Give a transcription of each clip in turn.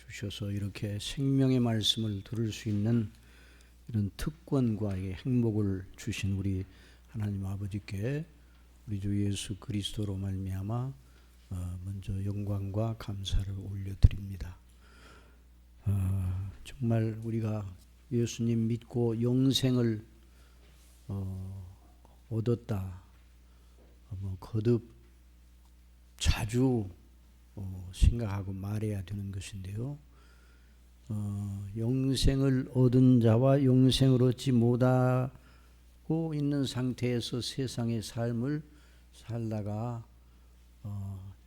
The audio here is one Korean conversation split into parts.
주셔서 이렇게 생명의 말씀을 들을 수 있는 이런 특권과 행복을 주신 우리 하나님 아버지께 우리 주 예수 그리스도로 말미암아 먼저 영광과 감사를 올려드립니다. 정말 우리가 예수님 믿고 영생을 얻었다 거듭 자주 생각하고 말해야 되는 것인데요. 영생을 얻은 자와 영생을 얻지 못하고 있는 상태에서 세상의 삶을 살다가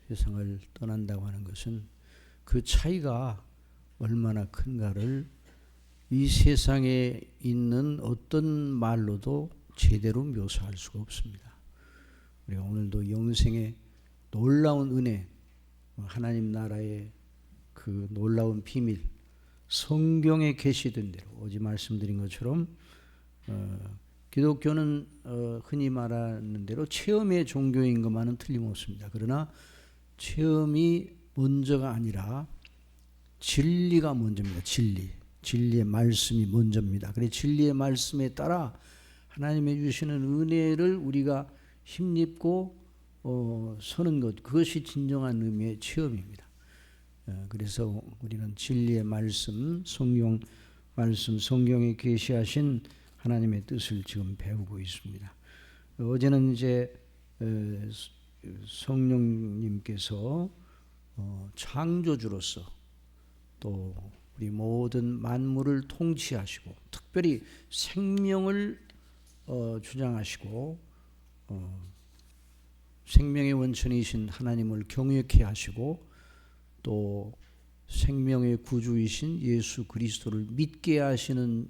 세상을 떠난다고 하는 것은 그 차이가 얼마나 큰가를 이 세상에 있는 어떤 말로도 제대로 묘사할 수가 없습니다. 우리가 오늘도 영생의 놀라운 은혜, 하나님 나라의 그 놀라운 비밀, 성경에 계시던 대로 어제 말씀드린 것처럼 기독교는 흔히 말하는 대로 체험의 종교인 것만은 틀림없습니다. 그러나 체험이 먼저가 아니라 진리가 먼저입니다. 진리의 말씀이 먼저입니다. 그래서 진리의 말씀에 따라 하나님의 주시는 은혜를 우리가 힘입고 서는 것, 그것이 진정한 의미의 체험입니다. 그래서 우리는 진리의 말씀, 성경 말씀, 성경에 계시하신 하나님의 뜻을 지금 배우고 있습니다. 어제는 이제 성령님께서 창조주로서 또 우리 모든 만물을 통치하시고 특별히 생명을 주장하시고 생명의 원천이신 하나님을 경외케 하시고 또 생명의 구주이신 예수 그리스도를 믿게 하시는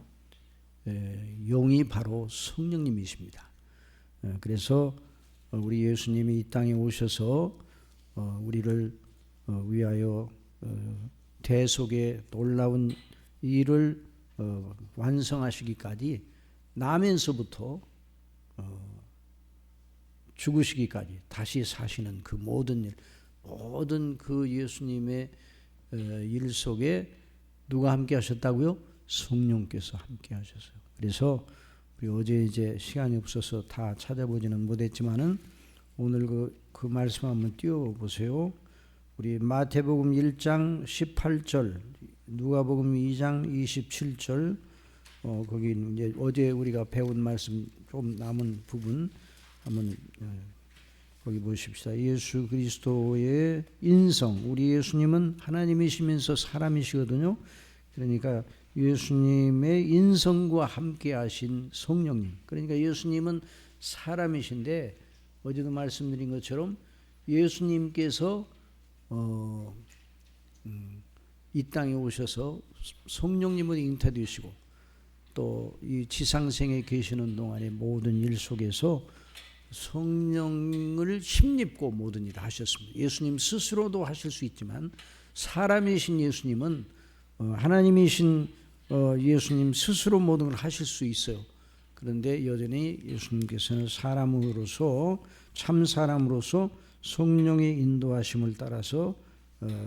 영이 바로 성령님이십니다. 그래서 우리 예수님이 이 땅에 오셔서 우리를 위하여 대속의 놀라운 일을 완성하시기까지 나면서부터 죽으시기까지 다시 사시는 그 모든 일, 모든 그 예수님의 일 속에 누가 함께 하셨다고요? 성령께서 함께 하셨어요. 그래서 우리 어제 이제 시간이 없어서 다 찾아보지는 못했지만은 오늘 그 말씀 한번 띄워보세요. 우리 마태복음 1장 18절, 누가복음 2장 27절, 거기 이제 어제 우리가 배운 말씀 좀 남은 부분 한번 거기 보십시다. 예수 그리스도의 인성, 우리 예수님은 하나님이시면서 사람이시거든요. 그러니까 예수님의 인성과 함께 하신 성령님, 그러니까 예수님은 사람이신데 어제도 말씀드린 것처럼 예수님께서 이 땅에 오셔서 성령님을 잉태되시고 또 이 지상생에 계시는 동안의 모든 일 속에서 성령을 힘입고 모든 일을 하셨습니다. 예수님 스스로도 하실 수 있지만 사람이신 예수님은 하나님이신 예수님 스스로 모든 걸 하실 수 있어요. 그런데 여전히 예수님께서는 사람으로서 참 사람으로서 성령의 인도하심을 따라서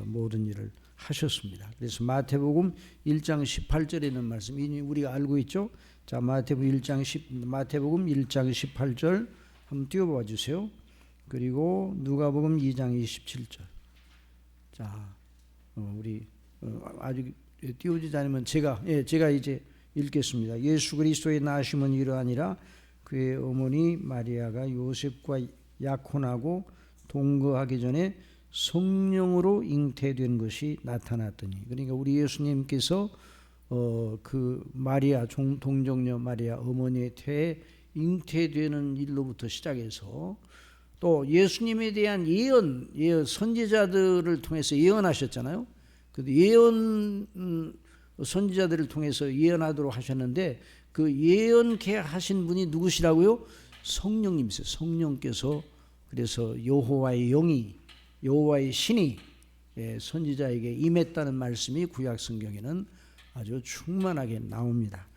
모든 일을 하셨습니다. 그래서 마태복음 1장 18절에 있는 말씀 이미 우리가 알고 있죠. 자, 마태복음 1장 18절 한번 띄워봐 주세요. 그리고 누가복음 2장 27절. 자, 우리 아직 띄우지 않으면 제가 이제 읽겠습니다. 예수 그리스도의 나심은 이러하니라. 그의 어머니 마리아가 요셉과 약혼하고 동거하기 전에 성령으로 잉태된 것이 나타났더니, 그러니까 우리 예수님께서 그 마리아 동정녀 마리아 어머니의 태에 잉태되는 일로부터 시작해서 또 예수님에 대한 예언 선지자들을 통해서 예언하셨잖아요. 그 예언 선지자들을 통해서 예언하도록 하셨는데 그 예언케 하신 분이 누구시라고요? 성령님이세요. 성령께서 그래서 여호와의 영이 여호와의 신이 선지자에게 임했다는 말씀이 구약 성경에는 아주 충만하게 나옵니다.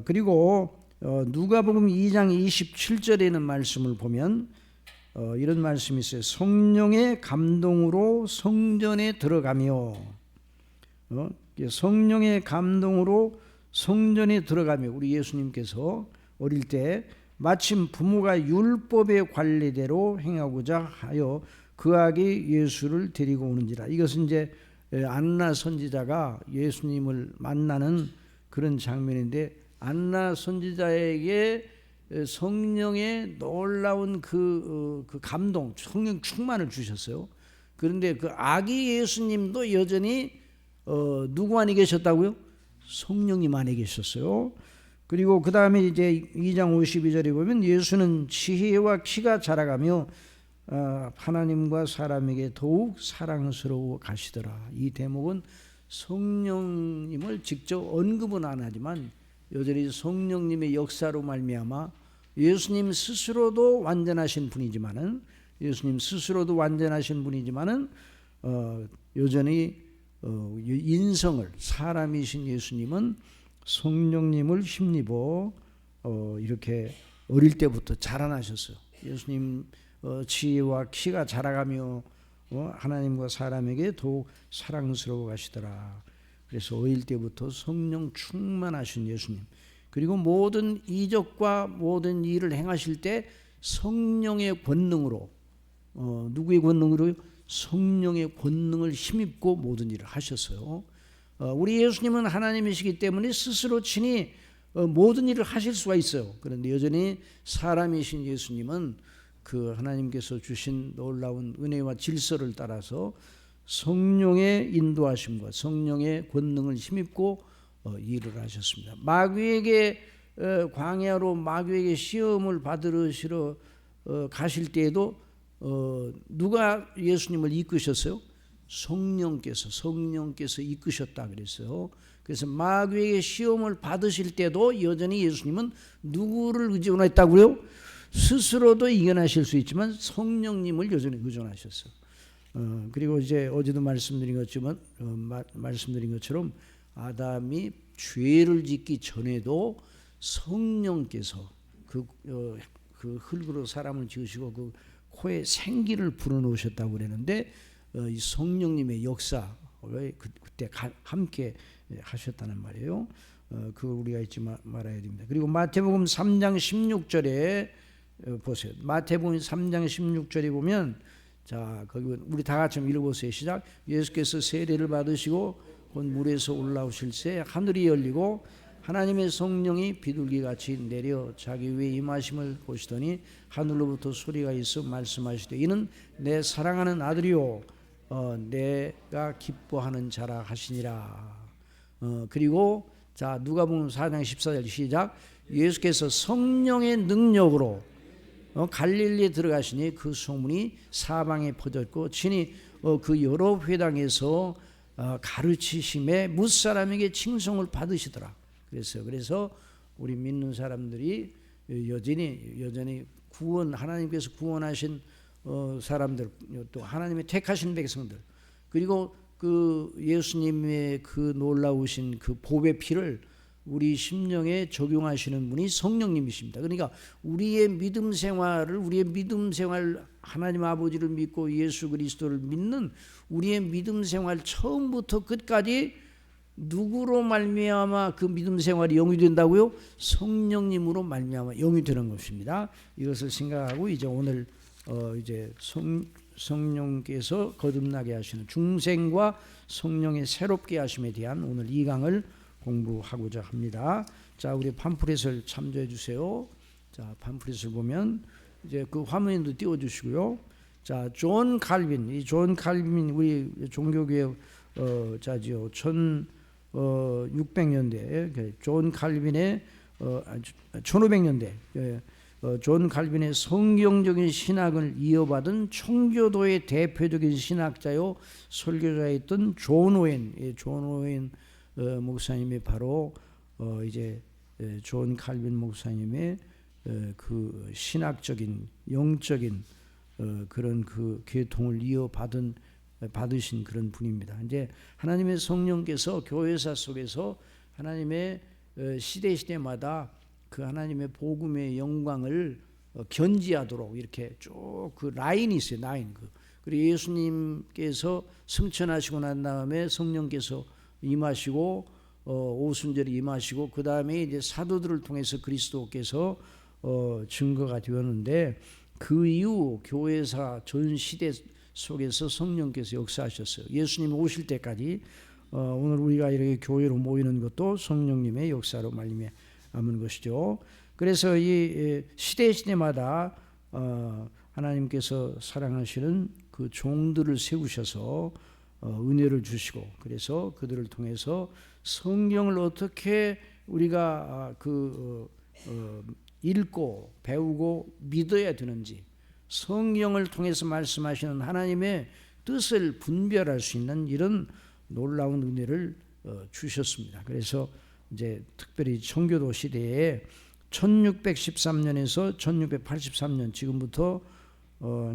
그리고 누가복음 2장 27절에 있는 말씀을 보면 이런 말씀이 있어요. 성령의 감동으로 성전에 들어가며 성령의 감동으로 성전에 들어가며 우리 예수님께서 어릴 때 마침 부모가 율법의 관례대로 행하고자 하여 그에게 예수를 데리고 오는지라. 이것은 이제 안나 선지자가 예수님을 만나는 그런 장면인데, 안나 선지자에게 성령의 놀라운 그 감동, 성령 충만을 주셨어요. 그런데 그 아기 예수님도 여전히 누구 안에 계셨다고요? 성령님 안에 계셨어요. 그리고 그 다음에 이제 2장 52절에 보면 예수는 지혜와 키가 자라가며 하나님과 사람에게 더욱 사랑스러워 가시더라. 이 대목은 성령님을 직접 언급은 안 하지만 여전히 성령님의 역사로 말미암아 예수님 스스로도 완전하신 분이지만은 여전히 인성을, 사람이신 예수님은 성령님을 힘입어 이렇게 어릴 때부터 자라나셨어요. 예수님 지혜와 키가 자라가며 하나님과 사람에게 더욱 사랑스러워 가시더라. 그래서 어릴 때부터 성령 충만하신 예수님, 그리고 모든 이적과 모든 일을 행하실 때 성령의 권능으로, 누구의 권능으로요? 성령의 권능을 힘입고 모든 일을 하셨어요. 우리 예수님은 하나님이시기 때문에 스스로 친히 모든 일을 하실 수가 있어요. 그런데 여전히 사람이신 예수님은 그 하나님께서 주신 놀라운 은혜와 질서를 따라서 성령의 인도하심과 성령의 권능을 힘입고 일을 하셨습니다. 마귀에게 광야로 마귀에게 시험을 받으시러 가실 때에도 누가 예수님을 이끄셨어요? 성령께서 이끄셨다 그랬어요. 그래서 마귀에게 시험을 받으실 때도 여전히 예수님은 누구를 의존했다고요? 스스로도 이겨내실 수 있지만 성령님을 여전히 의존하셨어요. 그리고 이제 어제도 말씀드린 것처럼 아담이 죄를 짓기 전에도 성령께서 그 흙으로 사람을 지으시고 그 코에 생기를 불어넣으셨다고 그러는데 이 성령님의 역사 그때 함께 하셨다는 말이에요. 그거 우리가 잊지 말아야 됩니다. 그리고 마태복음 3장 16절에 보세요. 마태복음 3장 16절에 보면, 자 거기 우리 다 같이 읽어보세요. 시작. 예수께서 세례를 받으시고 곧 물에서 올라오실 새 하늘이 열리고 하나님의 성령이 비둘기같이 내려 자기 위에 임하심을 보시더니 하늘로부터 소리가 있어 말씀하시되 이는 내 사랑하는 아들이요 내가 기뻐하는 자라 하시니라. 그리고 자 누가복음 4장 14절 시작. 예수께서 성령의 능력으로 갈릴리에 들어가시니 그 소문이 사방에 퍼졌고 친히 그 여러 회당에서 가르치심에 뭇사람에게 칭송을 받으시더라. 그래서 우리 믿는 사람들이 여전히 하나님께서 구원하신 사람들, 또 하나님의 택하신 백성들, 그리고 그 예수님의 그 놀라우신 그 보배 피를 우리 심령에 적용하시는 분이 성령님이십니다. 그러니까 우리의 믿음 생활, 하나님 아버지를 믿고 예수 그리스도를 믿는 우리의 믿음 생활 처음부터 끝까지 누구로 말미암아 그 믿음 생활이 영이 된다고요? 성령님으로 말미암아 영이 되는 것입니다. 이것을 생각하고 이제 오늘 이제 성령께서 거듭나게 하시는 중생과 성령의 새롭게 하심에 대한 오늘 2강을 공부하고자 합니다. 자, 우리 팜플렛을 참조해 주세요. 자, 팜플렛을 보면 이제 그 화면에도 띄워 주시고요. 자, 존 칼빈, 이 존 칼빈 우리 종교교회 자지요. 1600년대 존 칼빈의 1500년대 존 칼빈의 성경적인 신학을 이어받은 청교도의 대표적인 신학자요 설교자였던 존 오웬 목사님이 바로 이제 존 칼빈 목사님의 그 신학적인 영적인 그런 그 계통을 받으신 그런 분입니다. 이제 하나님의 성령께서 교회사 속에서 하나님의 시대마다 그 하나님의 복음의 영광을 견지하도록 이렇게 쭉 그 라인이 있어요. 그리고 예수님께서 승천하시고 난 다음에 성령께서 임하시고 오순절에 임하시고 그 다음에 이제 사도들을 통해서 그리스도께서 증거가 되었는데 그 이후 교회사 전 시대 속에서 성령께서 역사하셨어요. 예수님이 오실 때까지 오늘 우리가 이렇게 교회로 모이는 것도 성령님의 역사로 말미암은 것이죠. 그래서 이 시대마다 하나님께서 사랑하시는 그 종들을 세우셔서 은혜를 주시고 그래서 그들을 통해서 성경을 어떻게 우리가 읽고 배우고 믿어야 되는지 성경을 통해서 말씀하시는 하나님의 뜻을 분별할 수 있는 이런 놀라운 은혜를 주셨습니다. 그래서 이제 특별히 청교도 시대에 1613년에서 1683년 지금부터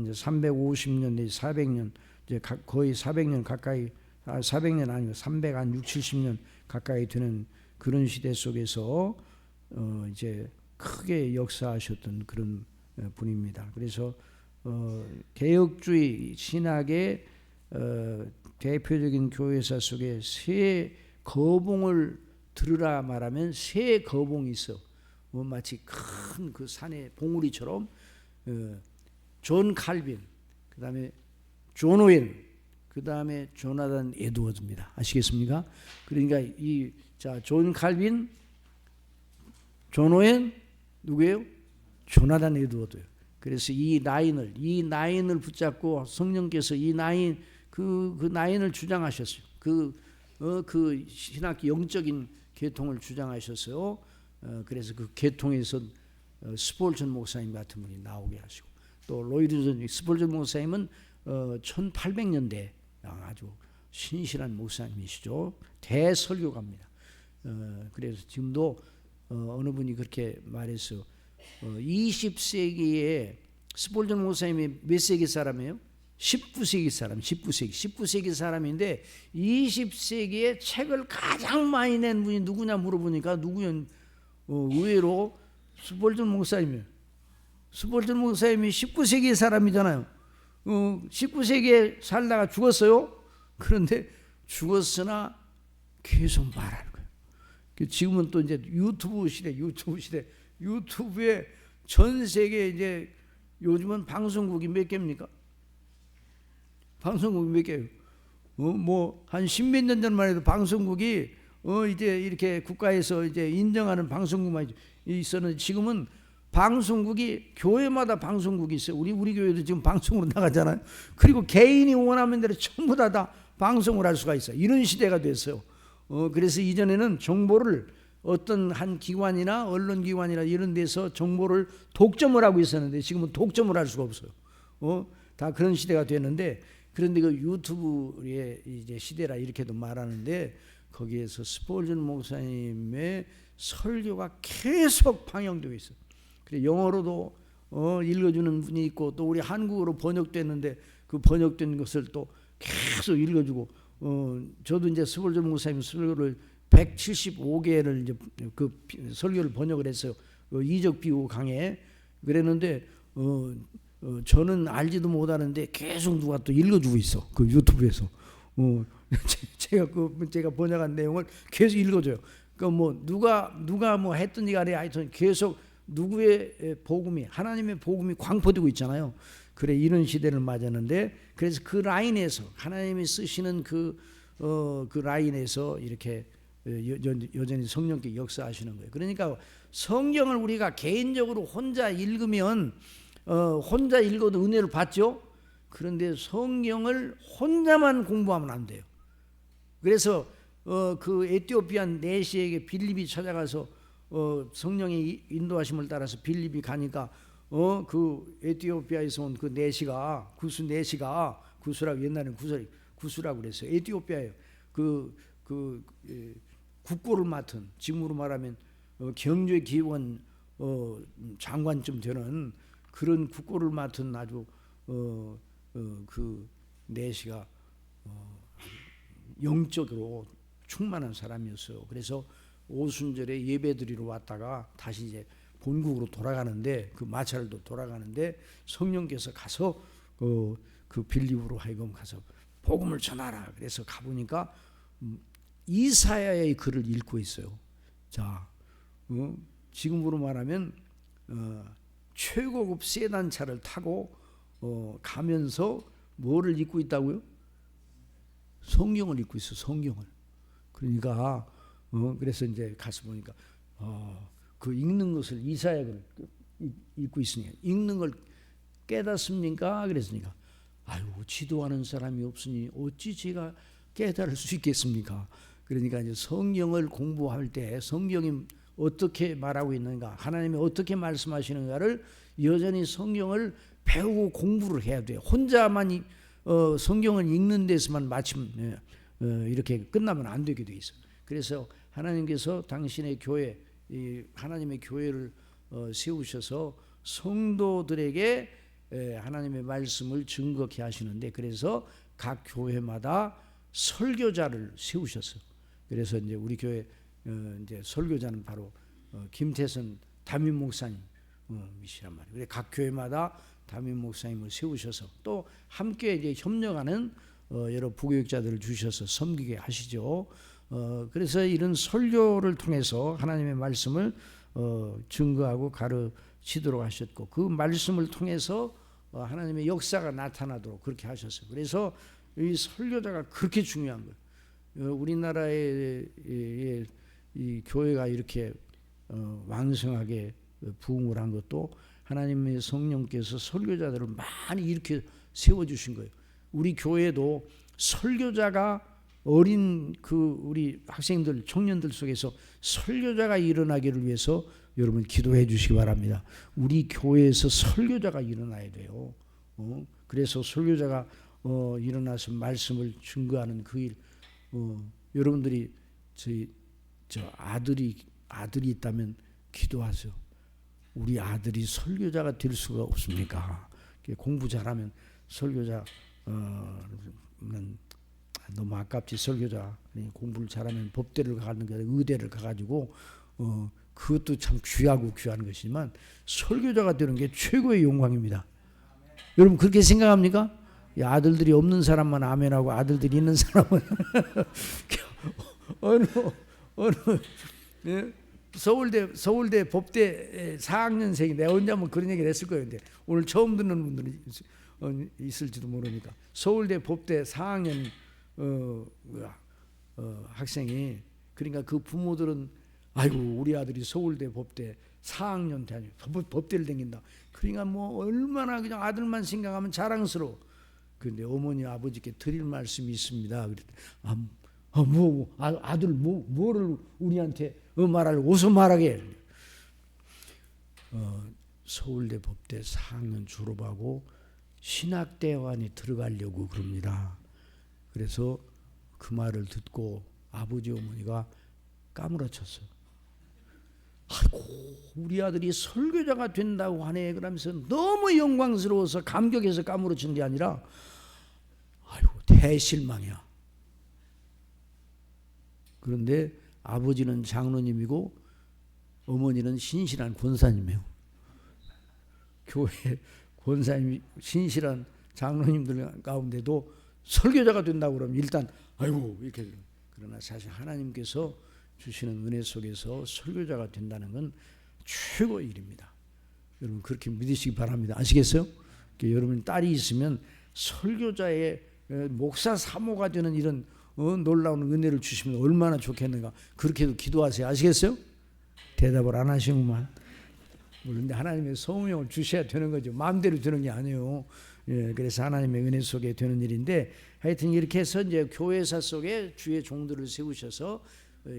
이제 350년 내지 400년 이제 거의 400년 가까이 400년 아니고 360, 70년 가까이 되는 그런 시대 속에서 이제 크게 역사하셨던 그런 분입니다. 그래서 개혁주의 신학의 대표적인 교회사 속에 세 거봉을 들으라 말하면 세 거봉이 있어. 마치 큰 그 산의 봉우리처럼 존 칼빈, 그 다음에 존 오웬, 그 다음에 조나단 에드워즈입니다. 아시겠습니까? 그러니까 존 칼빈, 존 오웬 누구예요? 조나단 에드워드예요. 그래서 이 라인을 붙잡고 성령께서 이 라인 그 라인을 주장하셨어요. 그 신학 영적인 계통을 주장하셨어요. 그래서 그 계통에서 스폴전 목사님 같은 분이 나오게 하시고 또 로이드 스폴전 목사님은 1800년대 아주 신실한 목사님이시죠. 대설교가입니다. 그래서 지금도 어느 분이 그렇게 말했어요. 20세기에 스폴전 목사님이 몇 세기 사람이에요? 19세기 사람, 19세기 사람인데 20세기에 책을 가장 많이 낸 분이 누구냐 물어보니까 누구냐 의외로 스폴전 목사님이에요. 스폴전 목사님이 19세기 사람이잖아요. 19세기에 살다가 죽었어요. 그런데 죽었으나 계속 말하는 거예요. 지금은 또 이제 유튜브에 전 세계 이제 요즘은 방송국이 몇 개입니까? 방송국이 몇 개예요? 뭐 한 십몇 년 전만 해도 방송국이 이제 이렇게 국가에서 이제 인정하는 방송국만 있었는데 지금은 방송국이 교회마다 방송국이 있어요. 우리 교회도 지금 방송으로 나가잖아요. 그리고 개인이 원하는 대로 전부 다 방송을 할 수가 있어요. 이런 시대가 됐어요. 그래서 이전에는 정보를 어떤 한 기관이나 언론기관이나 이런 데서 정보를 독점을 하고 있었는데 지금은 독점을 할 수가 없어요. 다 그런 시대가 됐는데 그런데 그 유튜브의 이제 시대라 이렇게도 말하는데 거기에서 스폴전 목사님의 설교가 계속 방영되고 있어요. 그래 영어로도 읽어주는 분이 있고 또 우리 한국어로 번역됐는데 그 번역된 것을 또 계속 읽어주고 저도 이제 스폴전 목사님 설교를 175개를 이제 그 설교를 번역을 했어요. 이적 비유 강해 그랬는데 저는 알지도 못하는데 계속 누가 또 읽어주고 있어. 그 유튜브에서 제가 번역한 내용을 계속 읽어줘요. 그러니까 뭐 누가 뭐 했든지 간에 하여튼 계속 누구의 복음이 하나님의 복음이 광포되고 있잖아요. 그래 이런 시대를 맞았는데 그래서 그 라인에서 하나님이 쓰시는 그 라인에서 이렇게 여전히 성령께 역사하시는 거예요. 그러니까 성경을 우리가 개인적으로 혼자 읽으면 혼자 읽어도 은혜를 받죠. 그런데 성경을 혼자만 공부하면 안 돼요. 그래서 그 에티오피안 내시에게 빌립이 찾아가서 성령의 인도하심을 따라서 빌립이 가니까 그 에티오피아에서 온 그 내시가 구수라고 옛날에는 구수라고 그랬어요. 에티오피아예요. 그 국고를 맡은 지금으로 말하면 경제기원 장관쯤 되는 그런 국고를 맡은 아주 그 내시가 영적으로 충만한 사람이었어요. 그래서 오순절에 예배드리러 왔다가 다시 이제 본국으로 돌아가는데 그 마찰도 돌아가는데 성령께서 가서 그 빌립으로 하여금 가서 복음을 전하라. 그래서 가보니까 이사야의 글을 읽고 있어요. 자, 지금으로 말하면 최고급 세단차를 타고 가면서 뭐를 읽고 있다고요? 성경을 읽고 있어. 성경을. 그러니까 그래서 이제 가서 보니까 그 읽는 것을 이사야를 읽고 있으니까 읽는 걸 깨닫습니까? 그랬으니까 아유 지도하는 사람이 없으니 어찌 제가 깨달을 수 있겠습니까? 그러니까 이제 성경을 공부할 때 성경이 어떻게 말하고 있는가, 하나님이 어떻게 말씀하시는가를 여전히 성경을 배우고 공부를 해야 돼요. 혼자만 성경을 읽는 데서만 마침 이렇게 끝나면 안 되게 돼 있어요. 그래서 하나님께서 당신의 교회, 하나님의 교회를 세우셔서 성도들에게 하나님의 말씀을 증거케 하시는데, 그래서 각 교회마다 설교자를 세우셨어요. 그래서 이제 우리 교회 이제 설교자는 바로 김태선 담임 목사님이시란 말이에요. 그래서 각 교회마다 담임 목사님을 세우셔서 또 함께 이제 협력하는 여러 부교육자들을 주셔서 섬기게 하시죠. 그래서 이런 설교를 통해서 하나님의 말씀을 증거하고 가르치도록 하셨고, 그 말씀을 통해서 하나님의 역사가 나타나도록 그렇게 하셨어요. 그래서 이 설교자가 그렇게 중요한 거예요. 우리나라의 이 교회가 이렇게 왕성하게 부흥을 한 것도 하나님의 성령께서 설교자들을 많이 이렇게 세워주신 거예요. 우리 교회도 설교자가 어린 우리 학생들, 청년들 속에서 설교자가 일어나기를 위해서 여러분 기도해 주시기 바랍니다. 우리 교회에서 설교자가 일어나야 돼요. 그래서 설교자가 일어나서 말씀을 증거하는 그 일, 여러분들이 저 아들이 있다면 기도하세요. 우리 아들이 설교자가 될 수가 없습니까? 공부 잘하면 설교자는 너무 아깝지. 설교자 공부를 잘하면 법대를 가는 게 의대를 가가지고 그것도 참 귀하고 귀한 것이지만 설교자가 되는 게 최고의 영광입니다. 여러분 그렇게 생각합니까? 아들들이 없는 사람만 아멘하고 아들들이 있는 사람은 어느 서울대 법대 4학년생이 내가 언제 한번 그런 얘기를 했을 거예요. 근데 오늘 처음 듣는 분들이 있을지도 모르니까 서울대 법대 4학년 학생이, 그러니까 그 부모들은 아이고 우리 아들이 서울대 법대 4학년 다니 법대를 다닌다. 그러니까 뭐 얼마나 그냥 아들만 생각하면 자랑스러워. 그런데 어머니 아버지께 드릴 말씀이 있습니다. 그랬더니 아들 뭐를 우리한테 말할 어서 말하게. 서울대 법대 4학년 졸업하고 신학대학원에 들어가려고 그럽니다. 그래서 그 말을 듣고 아버지 어머니가 까무러쳤어요. 아이고 우리 아들이 설교자가 된다고 하네 그러면서 너무 영광스러워서 감격해서 까무러친 게 아니라 아이고 대실망이야. 그런데 아버지는 장로님이고 어머니는 신실한 권사님이에요. 교회 권사님이 신실한 장로님들 가운데도 설교자가 된다고 그러면 일단 아이고 이렇게. 그러나 사실 하나님께서 주시는 은혜 속에서 설교자가 된다는 건 최고의 일입니다. 여러분 그렇게 믿으시기 바랍니다. 아시겠어요? 여러분 딸이 있으면 설교자의 목사 사모가 되는 이런 놀라운 은혜를 주시면 얼마나 좋겠는가. 그렇게도 기도하세요. 아시겠어요? 대답을 안 하시구만. 그런데 하나님의 성령을 주셔야 되는 거죠. 마음대로 되는 게 아니에요. 그래서 하나님의 은혜 속에 되는 일인데, 하여튼 이렇게 해서 이제 교회사 속에 주의 종들을 세우셔서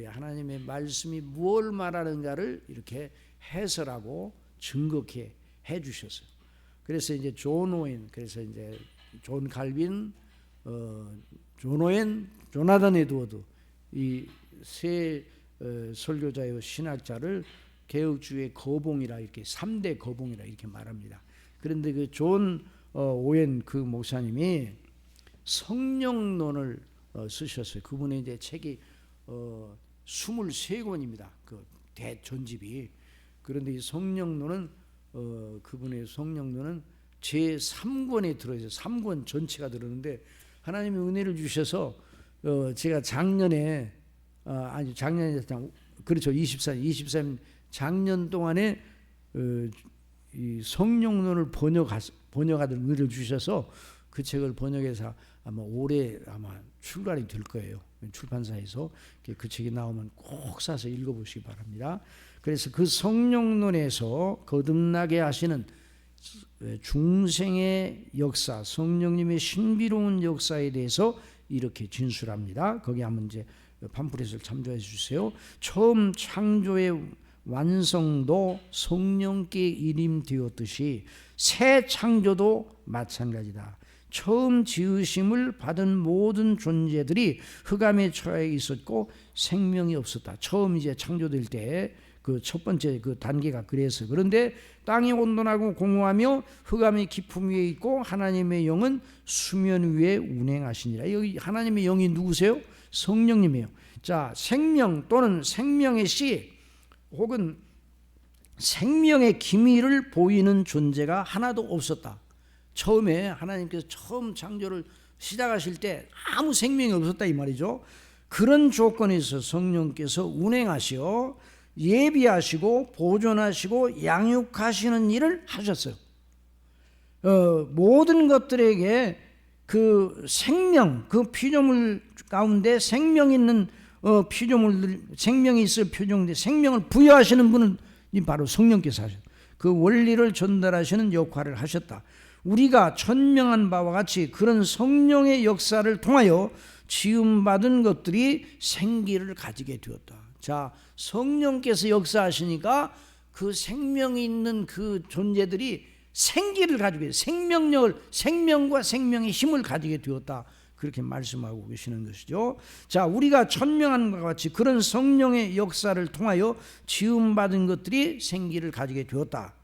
하나님의 말씀이 무엇을 말하는가를 이렇게 해설하고 증거케 해주셨어요. 그래서 이제 존 오웬, 그래서 이제 존 칼빈, 존 오웬, 조나단 에드워드, 이 세 설교자의 신학자를 개혁주의 거봉이라 이렇게 3대 거봉이라 이렇게 말합니다. 그런데 그 존 오웬 그 목사님이 성령론을 쓰셨어요. 그분의 이제 책이 23권입니다. 그 대전집이. 그런데 이 성령론은 그분의 성령론은 제3권에 들어있어요. 3권 전체가 들었는데 하나님의 은혜를 주셔서 제가 작년에 아니 작년에 그렇죠. 23 작년 동안에 이 성령론을 번역하던 은혜를 주셔서 그 책을 번역해서 아마 올해 아마 출간이 될 거예요. 출판사에서 그 책이 나오면 꼭 사서 읽어보시기 바랍니다. 그래서 그 성령론에서 거듭나게 하시는 중생의 역사, 성령님의 신비로운 역사에 대해서 이렇게 진술합니다. 거기 한번 이제 팜플렛을 참조해 주세요. 처음 창조의 완성도 성령께 일임되었듯이 새 창조도 마찬가지다. 처음 지으심을 받은 모든 존재들이 흑암에 처해 있었고 생명이 없었다. 처음 이제 창조될 때 그 첫 번째 그 단계가 그래서. 그런데 땅이 온돈하고 공허하며 흑암의 깊음 위에 있고 하나님의 영은 수면 위에 운행하시니라. 여기 하나님의 영이 누구세요? 성령님이에요. 자, 생명 또는 생명의 씨 혹은 생명의 기미를 보이는 존재가 하나도 없었다. 처음에 하나님께서 처음 창조를 시작하실 때 아무 생명이 없었다 이 말이죠. 그런 조건에서 성령께서 운행하시어 예비하시고 보존하시고 양육하시는 일을 하셨어요. 모든 것들에게 그 생명, 그 피조물 가운데 생명 있는 피조물들, 생명이 있을 표정인데 생명을 부여하시는 분은 바로 성령께서 하셨다. 그 원리를 전달하시는 역할을 하셨다. 우리가 천명한 바와 같이 그런 성령의 역사를 통하여 지음받은 것들이 생기를 가지게 되었다. 자, 성령께서 역사하시니까 그 생명이 있는 그 존재들이 생기를 가지게 돼요. 생명력을, 생명과 생명의 힘을 가지게 되었다. 그렇게 말씀하고 계시는 것이죠. 자, 우리가 천명한 것과 같이 그런 성령의 역사를 통하여 지음받은 것들이 생기를 가지게 되었다.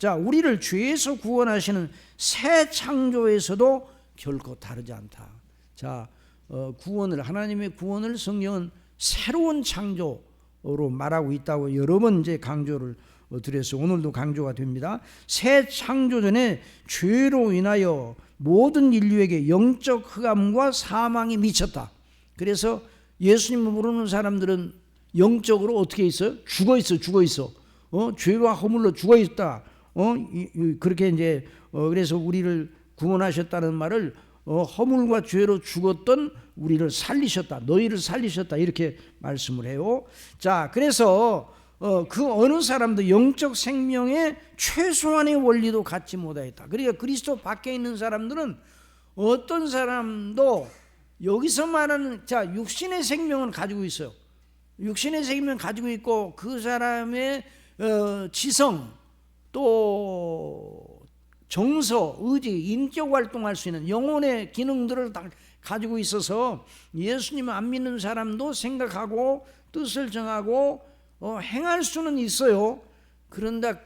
자, 우리를 죄에서 구원하시는 새 창조에서도 결코 다르지 않다. 자, 구원을, 하나님의 구원을 성경은 새로운 창조로 말하고 있다고 여러 번 이제 강조를 드려서 오늘도 강조가 됩니다. 새 창조 전에 죄로 인하여 모든 인류에게 영적 흑암과 사망이 미쳤다. 그래서 예수님을 모르는 사람들은 영적으로 어떻게 있어요? 죽어 있어. 죄와 허물로 죽어 있다. 그렇게 이제 그래서 우리를 구원하셨다는 말을 허물과 죄로 죽었던 우리를 살리셨다. 너희를 살리셨다. 이렇게 말씀을 해요. 자, 그래서 그 어느 사람도 영적 생명의 최소한의 원리도 갖지 못하였다. 그러니까 그리스도 밖에 있는 사람들은 어떤 사람도 여기서 말하는 자 육신의 생명은 가지고 있어요. 육신의 생명 가지고 있고 그 사람의 지성 또 정서, 의지, 인격 활동할 수 있는 영혼의 기능들을 다 가지고 있어서 예수님을 안 믿는 사람도 생각하고 뜻을 정하고 행할 수는 있어요. 그러나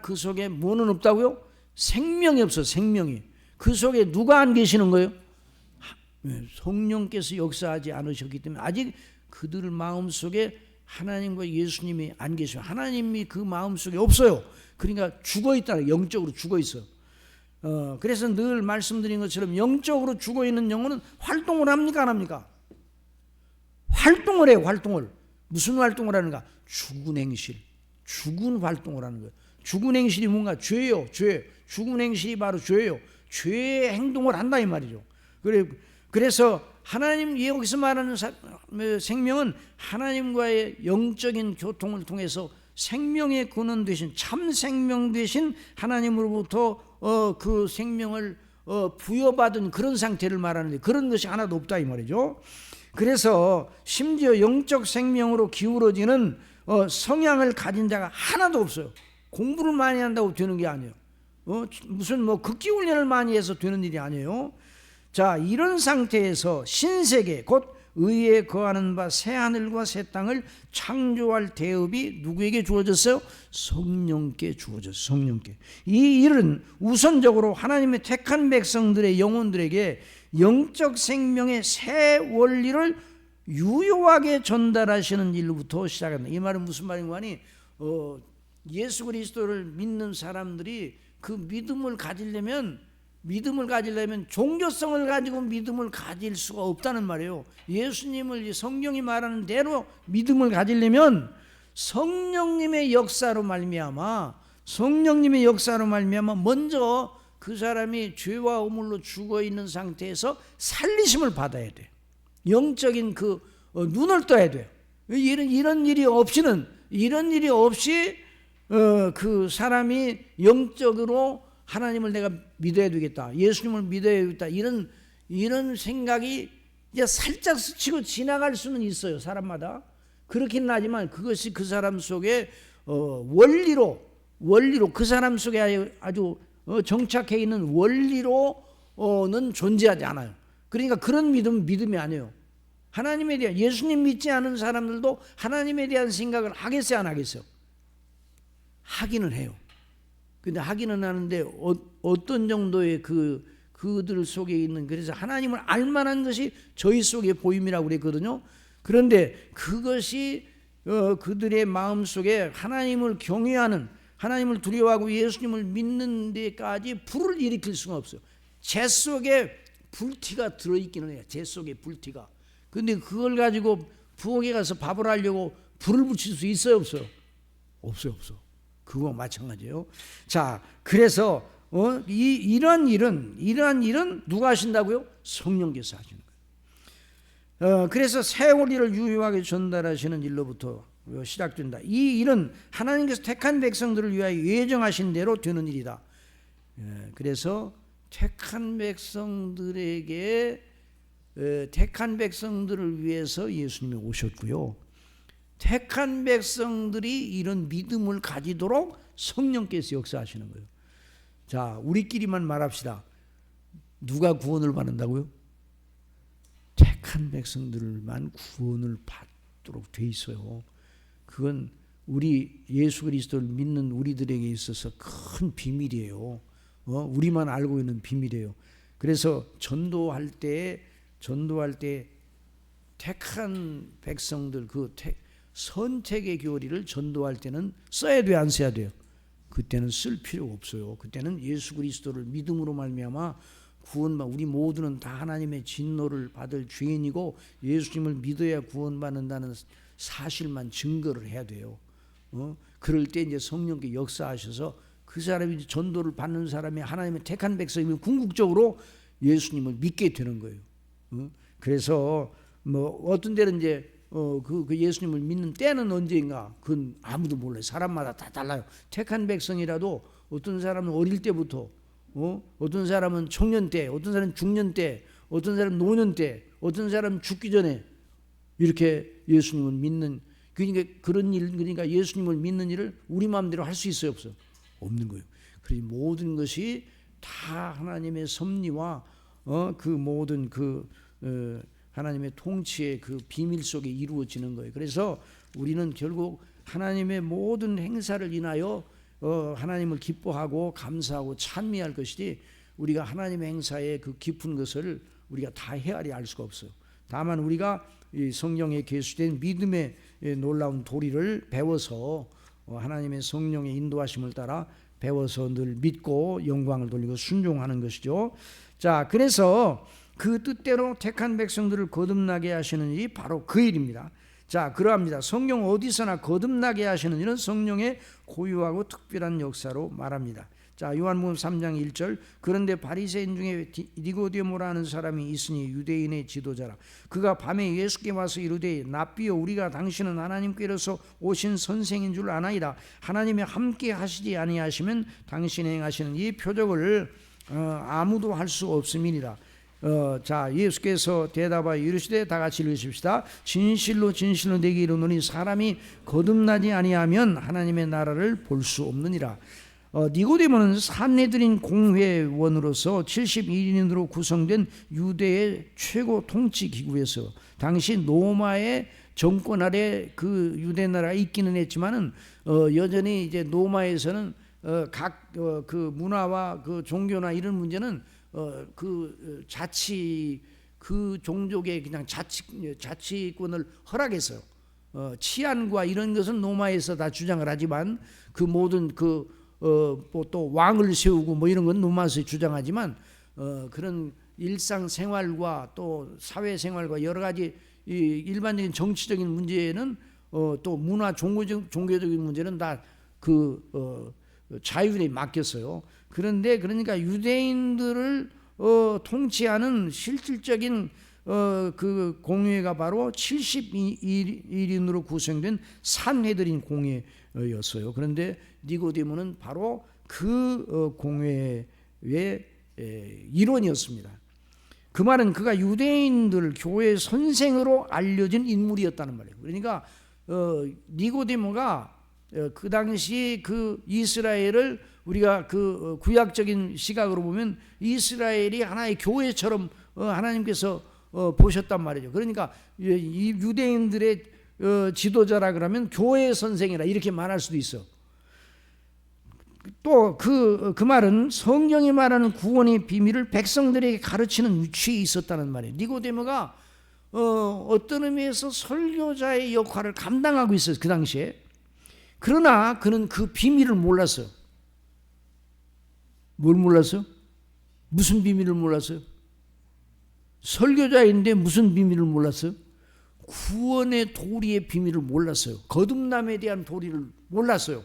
그 속에 뭐는 없다고요? 생명이 없어. 생명이. 그 속에 누가 안 계시는 거예요? 성령께서 역사하지 않으셨기 때문에 아직 그들 마음속에 하나님과 예수님이 안 계셔요. 하나님이 그 마음속에 없어요. 그러니까 죽어있다. 영적으로 죽어있어요. 그래서 늘 말씀드린 것처럼 영적으로 죽어있는 영혼은 활동을 합니까 안 합니까? 활동을 해요. 활동을. 무슨 활동을 하는가? 죽은 행실. 죽은 활동을 하는 거예요. 죽은 행실이 뭔가? 죄예요. 죄. 죽은 행실이 바로 죄예요. 죄의 행동을 한다 이 말이죠. 그래서 하나님 여기서 말하는 생명은 하나님과의 영적인 교통을 통해서 생명의 근원 되신 참 생명 되신 하나님으로부터 그 생명을 부여받은 그런 상태를 말하는데 그런 것이 하나도 없다 이 말이죠. 그래서 심지어 영적 생명으로 기울어지는 성향을 가진 자가 하나도 없어요. 공부를 많이 한다고 되는 게 아니에요. 무슨 극기 훈련을 많이 해서 되는 일이 아니에요. 자, 이런 상태에서 신세계 곧 의에 거하는 바 새 하늘과 새 땅을 창조할 대업이 누구에게 주어졌어요? 성령께 주어졌어요. 성령께. 이 일은 우선적으로 하나님의 택한 백성들의 영혼들에게 영적 생명의 새 원리를 유효하게 전달하시는 일로부터 시작합니다. 이 말은 무슨 말인가 하니 예수 그리스도를 믿는 사람들이 그 믿음을 가지려면 믿음을 가지려면 종교성을 가지고 믿음을 가질 수가 없다는 말이에요. 예수님을 성경이 말하는 대로 믿음을 가지려면 성령님의 역사로 말미암아 먼저 그 사람이 죄와 없물로 죽어 있는 상태에서 살리심을 받아야 돼. 영적인 그 눈을 떠야 돼요. 이런 일이 없이 그 사람이 영적으로 하나님을 내가 믿어야 되겠다, 예수님을 믿어야 되겠다, 이런 생각이 이제 살짝 스치고 지나갈 수는 있어요. 사람마다 그렇기는 하지만 그것이 그 사람 속에 원리로 그 사람 속에 아주 정착해 있는 원리로는 존재하지 않아요. 그러니까 그런 믿음이 아니에요. 하나님에 대한, 예수님 믿지 않은 사람들도 하나님에 대한 생각을 하겠어요, 안 하겠어요? 하기는 해요. 근데 하기는 하는데 어떤 정도의 그들 속에 있는, 그래서 하나님을 알만한 것이 저희 속에 보임이라고 그랬거든요. 그런데 그것이 그들의 마음 속에 하나님을 경외하는, 하나님을 두려워하고 예수님을 믿는 데까지 불을 일으킬 수가 없어요. 재 속에 불티가 들어있기는 해요. 재 속에 불티가. 근데 그걸 가지고 부엌에 가서 밥을 하려고 불을 붙일 수 있어요, 없어요? 없어요. 그거 마찬가지예요. 자, 그래서 이러한 일은 누가 하신다고요? 성령께서 하시는 거예요. 그래서 세월일을 유효하게 전달하시는 일로부터 시작된다. 이 일은 하나님께서 택한 백성들을 위하여 예정하신 대로 되는 일이다. 그래서 택한 백성들을 위해서 예수님이 오셨고요. 택한 백성들이 이런 믿음을 가지도록 성령께서 역사하시는 거예요. 자, 우리끼리만 말합시다. 누가 구원을 받는다고요? 택한 백성들만 구원을 받도록 돼 있어요. 그건 우리 예수 그리스도를 믿는 우리들에게 있어서 큰 비밀이에요. 우리만 알고 있는 비밀이에요. 그래서 전도할 때 택한 백성들, 선택의 교리를 전도할 때는 써야 돼요, 안 써야 돼요? 그때는 쓸 필요가 없어요. 그때는 예수 그리스도를 믿음으로 말미암아 구원받, 우리 모두는 다 하나님의 진노를 받을 죄인이고 예수님을 믿어야 구원받는다는 사실만 증거를 해야 돼요. 그럴 때 이제 성령께 역사하셔서 그 사람이, 전도를 받는 사람이 하나님의 택한 백성이면 궁극적으로 예수님을 믿게 되는 거예요. 그래서 어떤 데는 이제 그 예수님을 믿는 때는 언제인가, 그건 아무도 몰라요. 사람마다 다 달라요. 택한 백성이라도 어떤 사람은 어릴 때부터, 어떤 사람은 청년 때, 어떤 사람은 중년 때, 어떤 사람은 노년 때, 어떤 사람은 죽기 전에 이렇게 예수님을 믿는, 그러니까 예수님을 믿는 일을 우리 마음대로 할 수 있어요, 없어요? 없는 거예요. 그래서 모든 것이 다 하나님의 섭리와 그 모든 하나님의 통치의 그 비밀 속에 이루어지는 거예요. 그래서 우리는 결국 하나님의 모든 행사를 인하여 하나님을 기뻐하고 감사하고 찬미할 것이지, 우리가 하나님의 행사의 그 깊은 것을 우리가 다 헤아리 알 수가 없어요. 다만 우리가 이 성령에 계수된 믿음의 놀라운 도리를 배워서 하나님의 성령의 인도하심을 따라 배워서 늘 믿고 영광을 돌리고 순종하는 것이죠. 자, 그래서 그 뜻대로 택한 백성들을 거듭나게 하시는 일이 바로 그 일입니다. 자, 그러합니다. 성령 어디서나 거듭나게 하시는 일은 성령의 고유하고 특별한 역사로 말합니다. 자, 요한복음 3장 1절, 그런데 바리새인 중에 니고데모라 하는 사람이 있으니 유대인의 지도자라. 그가 밤에 예수께 와서 이르되, 랍비여, 우리가 당신은 하나님께로서 오신 선생인 줄 아나이다. 하나님이 함께 하시지 아니하시면 당신이 행하시는 이 표적을 아무도 할 수 없음이니라. 자, 예수께서 대답하여 이르시되, 다 같이 읽으십시다. 진실로 진실로 내게 이르노니 사람이 거듭나지 아니하면 하나님의 나라를 볼 수 없느니라. 니고데모는 산헤드린 공회원으로서 71인으로 구성된 유대의 최고 통치 기구에서 당시 로마의 정권 아래 그 유대 나라가 있기는 했지만은 여전히 이제 로마에서는 각 그 문화와 그 종교나 이런 문제는 그 종족의 그냥 자치권을 허락했어요. 치안과 이런 것은 로마에서 다 주장을 하지만 그 모든 또 왕을 세우고 뭐 이런 건 로마에서 주장하지만 그런 일상생활과 또 사회생활과 여러 가지 이 일반적인 정치적인 문제는 또 문화 종교적인 문제는 다 자율에 맡겼어요. 그런데 그러니까 유대인들을 통치하는 실질적인 그 공회가 바로 71인으로 구성된 산헤드린 공회였어요. 그런데 니고데모는 바로 그 공회의 일원이었습니다. 그 말은 그가 유대인들 교회 선생으로 알려진 인물이었다는 말이에요. 그러니까 니고데모가 그 당시 그 이스라엘을 우리가 그 구약적인 시각으로 보면 이스라엘이 하나의 교회처럼 하나님께서 보셨단 말이죠. 그러니까 이 유대인들의 지도자라 그러면 교회 선생이라 이렇게 말할 수도 있어. 또 그 말은 성경이 말하는 구원의 비밀을 백성들에게 가르치는 위치에 있었다는 말이에요. 니고데모가 어떤 의미에서 설교자의 역할을 감당하고 있어요. 그 당시에. 그러나 그는 그 비밀을 몰랐어요. 뭘 몰랐어요? 무슨 비밀을 몰랐어요? 설교자인데 무슨 비밀을 몰랐어요? 구원의 도리의 비밀을 몰랐어요. 거듭남에 대한 도리를 몰랐어요.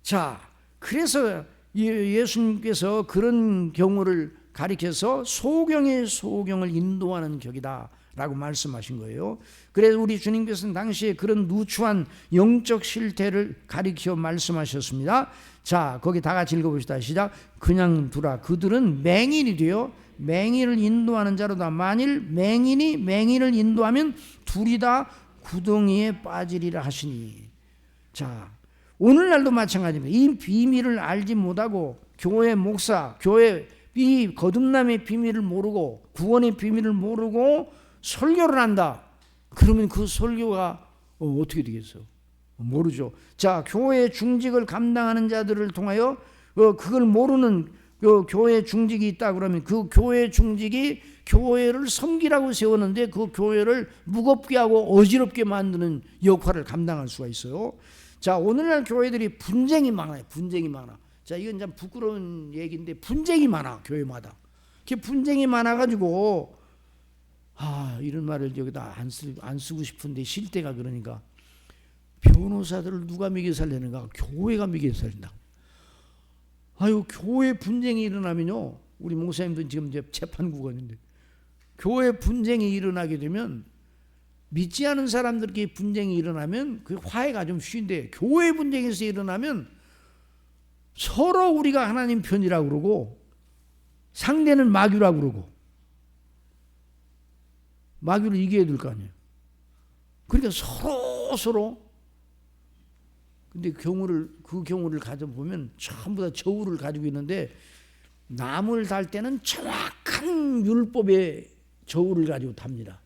자, 그래서 예수님께서 그런 경우를 가리켜서 소경의 소경을 인도하는 격이다 라고 말씀하신 거예요. 그래서 우리 주님께서는 당시에 그런 누추한 영적 실태를 가리켜 말씀하셨습니다. 자, 거기 다 같이 읽어봅시다. 시작. 그냥 두라. 그들은 맹인이 되어 맹인을 인도하는 자로다. 만일 맹인이 맹인을 인도하면 둘이 다 구덩이에 빠지리라 하시니. 자, 오늘날도 마찬가지입니다. 이 비밀을 알지 못하고 교회 목사, 교회 이 거듭남의 비밀을 모르고 구원의 비밀을 모르고 설교를 한다. 그러면 그 설교가 어떻게 되겠어요? 모르죠. 자, 교회 중직을 감당하는 자들을 통하여 그걸 모르는 교회 중직이 있다 그러면 그 교회 중직이 교회를 섬기라고 세웠는데 그 교회를 무겁게 하고 어지럽게 만드는 역할을 감당할 수가 있어요. 자, 오늘날 교회들이 분쟁이 많아요. 분쟁이 많아. 자, 이건 참 부끄러운 얘기인데 분쟁이 많아. 교회마다. 이렇게 분쟁이 많아가지고 이런 말을 여기다 안 쓰고 싶은데 쉴 때가 그러니까 변호사들을 누가 먹여 살리는가? 교회가 먹여 살린다. 교회 분쟁이 일어나면요, 우리 목사님도 지금 이제 재판 구간인데 교회 분쟁이 일어나게 되면 믿지 않은 사람들끼리 분쟁이 일어나면 그 화해가 좀 쉬운데 교회 분쟁에서 일어나면 서로 우리가 하나님 편이라고 그러고 상대는 마귀라고 그러고 마귀를 이겨야 될 거 아니에요. 그러니까 서로 근데 그 경우를 가져보면 전부 다 저울을 가지고 있는데 남을 달 때는 정확한 율법의 저울을 가지고 답니다.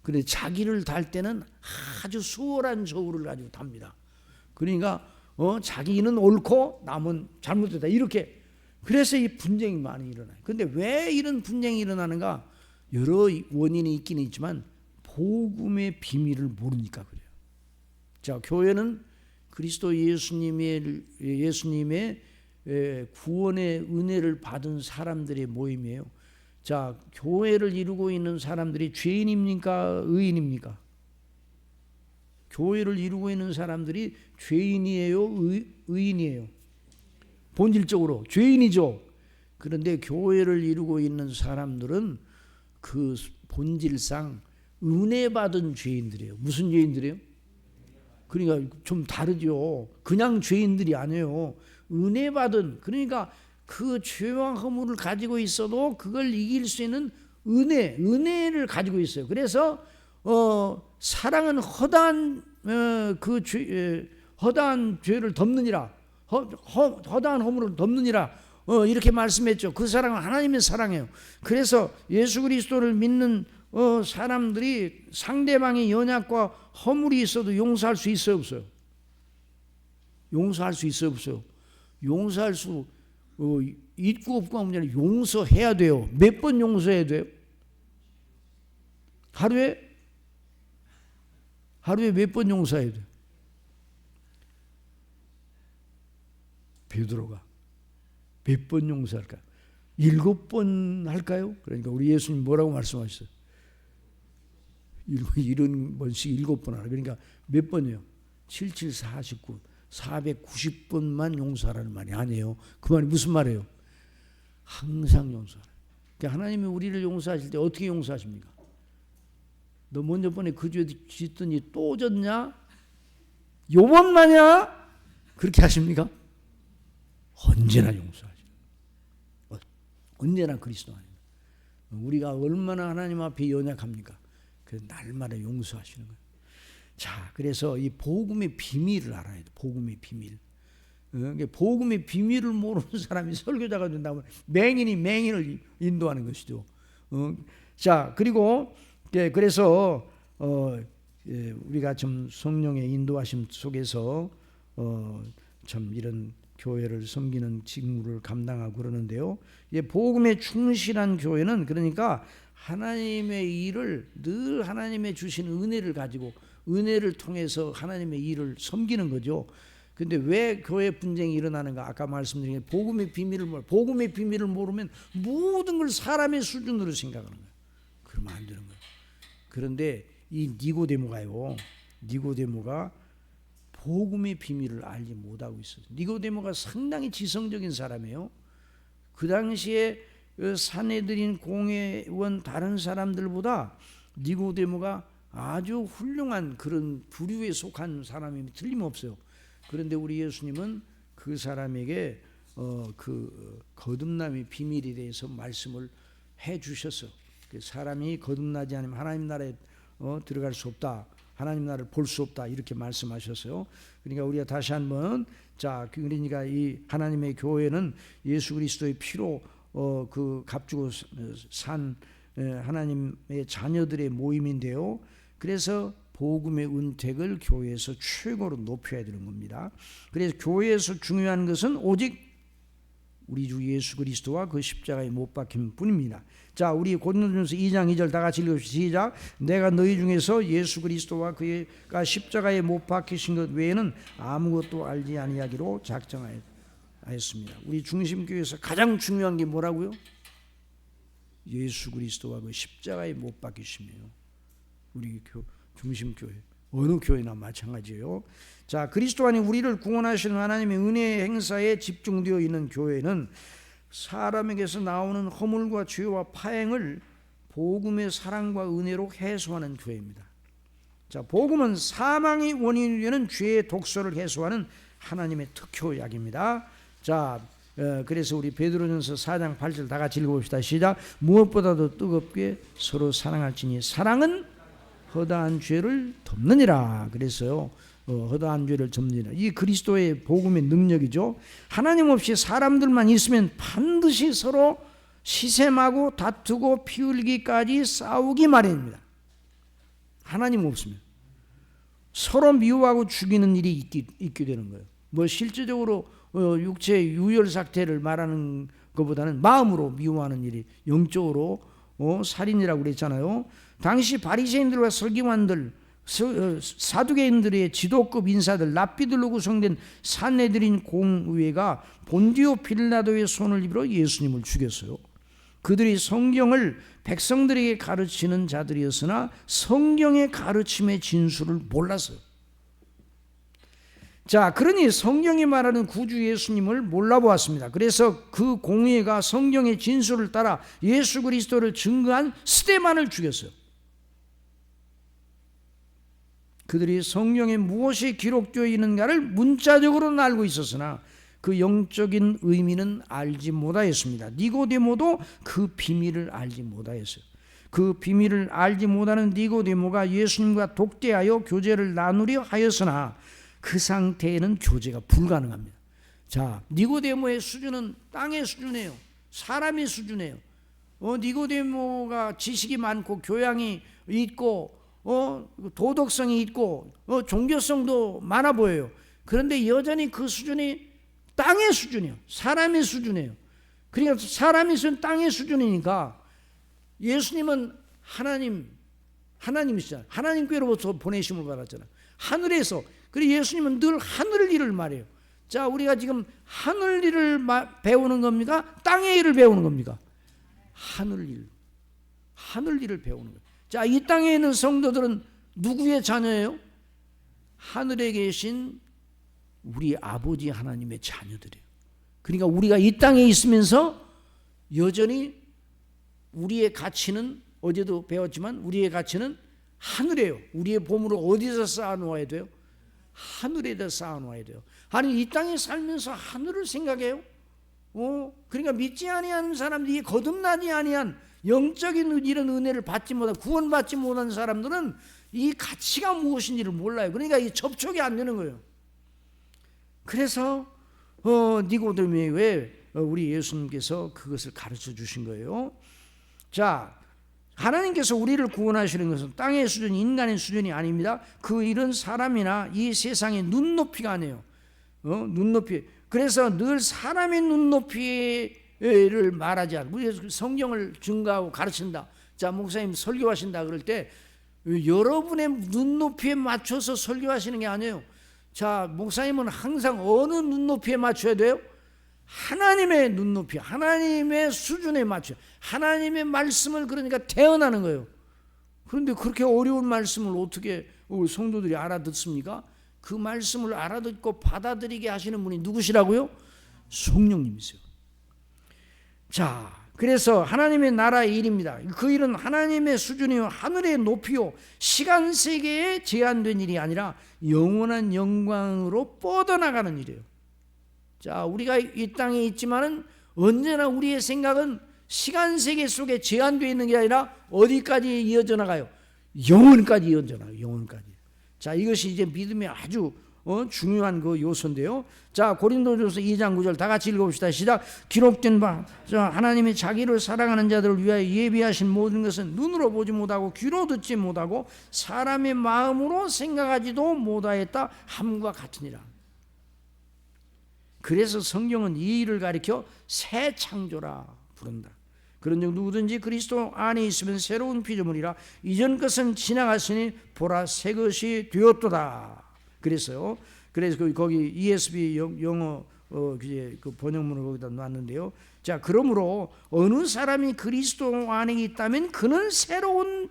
그런데 자기를 달 때는 아주 수월한 저울을 가지고 답니다. 그러니까 자기는 옳고 남은 잘못됐다 이렇게. 그래서 이 분쟁이 많이 일어나요. 그런데 왜 이런 분쟁이 일어나는가? 여러 원인이 있긴 있지만 복음의 비밀을 모르니까 그래요. 자, 교회는 그리스도 예수님의 구원의 은혜를 받은 사람들의 모임이에요. 자, 교회를 이루고 있는 사람들이 죄인입니까? 의인입니까? 교회를 이루고 있는 사람들이 죄인이에요? 의인이에요? 본질적으로 죄인이죠. 그런데 교회를 이루고 있는 사람들은 그 본질상 은혜 받은 죄인들이에요. 무슨 죄인들이에요? 그러니까 좀 다르죠. 그냥 죄인들이 아니에요. 은혜 받은, 그러니까 그 죄와 허물을 가지고 있어도 그걸 이길 수 있는 은혜를 가지고 있어요. 그래서 사랑은 허다한 허다한 죄를 덮느니라, 허다한 허물을 덮느니라, 이렇게 말씀했죠. 그 사랑은 하나님의 사랑이에요. 그래서 예수 그리스도를 믿는 사람들이 상대방의 연약과 허물이 있어도 용서할 수 있어요, 없어요? 용서할 수 있어요, 없어요? 용서할 수 있고 없고가 문제는 용서해야 돼요. 몇 번 용서해야 돼요? 하루에 몇 번 용서해야 돼요? 베드로가 몇 번 용서할까? 7번 할까요? 그러니까 우리 예수님 뭐라고 말씀하셨어요? 70번씩 7번 하라. 그러니까 몇 번이요? 7749 490번만 용서하라는 말이 아니에요. 그 말이 무슨 말이에요? 항상 용서하라. 그러니까 하나님이 우리를 용서하실 때 어떻게 용서하십니까? 너 먼저 번에 그 죄 짓더니 또 졌냐? 요번만이야? 그렇게 하십니까? 언제나 용서하죠. 언제나 그리스도 안에 우리가 얼마나 하나님 앞에 연약합니까? 그래서 날마다 용서하시는 거예요. 자, 그래서 이 복음의 비밀을 알아야 돼. 복음의 비밀. 복음의 비밀을 모르는 사람이 설교자가 된다면 맹인을 인도하는 것이죠. 자, 그리고 그래서 우리가 좀 성령의 인도하심 속에서 참 이런 교회를 섬기는 직무를 감당하고 그러는데요. 복음에 충실한 교회는 그러니까 하나님의 일을 늘 하나님의 주신 은혜를 가지고 은혜를 통해서 하나님의 일을 섬기는 거죠. 근데 왜 교회 분쟁이 일어나는가? 아까 말씀드린 복음의 비밀을 모르면 모든 걸 사람의 수준으로 생각하는 거예요. 그러면 안 되는 거예요. 그런데 이 니고데모가 복음의 비밀을 알지 못하고 있어요. 니고데모가 상당히 지성적인 사람이에요. 그 당시에 산헤드린 공회원 다른 사람들보다 니고데모가 아주 훌륭한 그런 부류에 속한 사람이 틀림없어요. 그런데 우리 예수님은 그 사람에게 그 거듭남의 비밀에 대해서 말씀을 해 주셨어요. 사람이 거듭나지 않으면 하나님 나라에 들어갈 수 없다. 하나님 나라를 볼 수 없다. 이렇게 말씀하셨어요. 그러니까 우리가 다시 한번 그러니까 이 하나님의 교회는 예수 그리스도의 피로 그 값주고 산 하나님의 자녀들의 모임인데요. 그래서 복음의 은택을 교회에서 최고로 높여야 되는 겁니다. 그래서 교회에서 중요한 것은 오직 우리 주 예수 그리스도와 그 십자가에 못 박힌 뿐입니다. 자, 우리 고린도전서 2장 2절 다 같이 읽읍시다. 시작. 내가 너희 중에서 예수 그리스도와 그가 십자가에 못 박히신 것 외에는 아무것도 알지 아니하기로 작정하였습니다. 우리 중심교회에서 가장 중요한 게 뭐라고요? 예수 그리스도와 그 십자가에 못 박히심이에요. 우리 중심교회 어느 교회나 마찬가지예요. 자, 그리스도 안에 우리를 구원하시는 하나님의 은혜의 행사에 집중되어 있는 교회는 사람에게서 나오는 허물과 죄와 파행을 복음의 사랑과 은혜로 해소하는 교회입니다. 자, 복음은 사망의 원인이 되는 죄의 독소를 해소하는 하나님의 특효약입니다. 자, 그래서 우리 베드로전서 4장 8절 다 같이 읽어봅시다. 시작. 무엇보다도 뜨겁게 서로 사랑할지니 사랑은 허다한 죄를 덮느니라. 그래서요, 허다한 죄를 덮느니라. 이 그리스도의 복음의 능력이죠. 하나님 없이 사람들만 있으면 반드시 서로 시샘하고 다투고 피 흘기까지 싸우기 마련입니다. 하나님 없으면 서로 미워하고 죽이는 일이 있게 되는 거예요. 뭐 실제적으로 육체 유혈 사태를 말하는 것보다는 마음으로 미워하는 일이 영적으로 살인이라고 그랬잖아요. 당시 바리새인들과 서기관들, 사두개인들의 지도급 인사들, 랍비들로 구성된 산헤드린 공의회가 본디오 빌라도의 손을 입으러 예수님을 죽였어요. 그들이 성경을 백성들에게 가르치는 자들이었으나 성경의 가르침의 진수를 몰랐어요. 자, 그러니 성경이 말하는 구주 예수님을 몰라보았습니다. 그래서 그 공의회가 성경의 진수를 따라 예수 그리스도를 증거한 스데반을 죽였어요. 그들이 성경에 무엇이 기록되어 있는가를 문자적으로는 알고 있었으나 그 영적인 의미는 알지 못하였습니다. 니고데모도 그 비밀을 알지 못하였어요. 그 비밀을 알지 못하는 니고데모가 예수님과 독대하여 교제를 나누려 하였으나 그 상태에는 교제가 불가능합니다. 자, 니고데모의 수준은 땅의 수준이에요. 사람의 수준이에요. 니고데모가 지식이 많고 교양이 있고 도덕성이 있고 종교성도 많아 보여요. 그런데 여전히 그 수준이 땅의 수준이에요. 사람의 수준이에요. 그러니까 사람이 있으면 땅의 수준이니까 예수님은 하나님이시잖아요. 하나님께로부터 보내심을 받았잖아요. 하늘에서. 그리고 예수님은 늘 하늘 일을 말해요. 자, 우리가 지금 하늘 일을 배우는 겁니까? 땅의 일을 배우는 겁니까? 하늘 일을 배우는 거예요. 자, 이 땅에 있는 성도들은 누구의 자녀예요? 하늘에 계신 우리 아버지 하나님의 자녀들이에요. 그러니까 우리가 이 땅에 있으면서 여전히 우리의 가치는, 어제도 배웠지만 우리의 가치는 하늘이에요. 우리의 보물을 어디서 쌓아놓아야 돼요? 하늘에다 쌓아놓아야 돼요. 아니, 이 땅에 살면서 하늘을 생각해요? 그러니까 믿지 아니하는 사람들이, 거듭나지 아니한 영적인 이런 은혜를 받지 못한, 구원받지 못한 사람들은 이 가치가 무엇인지를 몰라요. 그러니까 이 접촉이 안 되는 거예요. 그래서 니고데모에게 우리 예수님께서 그것을 가르쳐 주신 거예요. 자, 하나님께서 우리를 구원하시는 것은 땅의 수준이, 인간의 수준이 아닙니다. 그 일은 사람이나 이 세상의 눈높이가 아니에요. 눈높이. 그래서 늘 사람의 눈높이를 말하지 않고, 우리 성경을 증거하고 가르친다. 자, 목사님 설교하신다 그럴 때 여러분의 눈높이에 맞춰서 설교하시는 게 아니에요. 자, 목사님은 항상 어느 눈높이에 맞춰야 돼요? 하나님의 눈높이, 하나님의 수준에 맞춰, 하나님의 말씀을 그러니까 태어나는 거예요. 그런데 그렇게 어려운 말씀을 어떻게 우리 성도들이 알아듣습니까? 그 말씀을 알아듣고 받아들이게 하시는 분이 누구시라고요? 성령님이세요. 자, 그래서 하나님의 나라의 일입니다. 그 일은 하나님의 수준이요, 하늘의 높이요, 시간 세계에 제한된 일이 아니라 영원한 영광으로 뻗어나가는 일이에요. 자, 우리가 이 땅에 있지만은 언제나 우리의 생각은 시간 세계 속에 제한되어 있는 게 아니라 어디까지 이어져 나가요? 영원까지 이어져 나가요. 영원까지. 자, 이것이 이제 믿음의 아주 중요한 그 요소인데요. 자, 고린도전서 2장 9절 다 같이 읽어봅시다. 시작. 기록된 바 하나님이 자기를 사랑하는 자들을 위하여 예비하신 모든 것은 눈으로 보지 못하고 귀로 듣지 못하고 사람의 마음으로 생각하지도 못하였다 함과 같으니라. 그래서 성경은 이 일을 가리켜 새 창조라 부른다. 그런즉 누구든지 그리스도 안에 있으면 새로운 피조물이라, 이전 것은 지나갔으니 보라 새 것이 되었도다. 그래서 거기 ESV 영어 그 번역문을 거기다 놨는데요. 자, 그러므로 어느 사람이 그리스도 안에 있다면 그는 새로운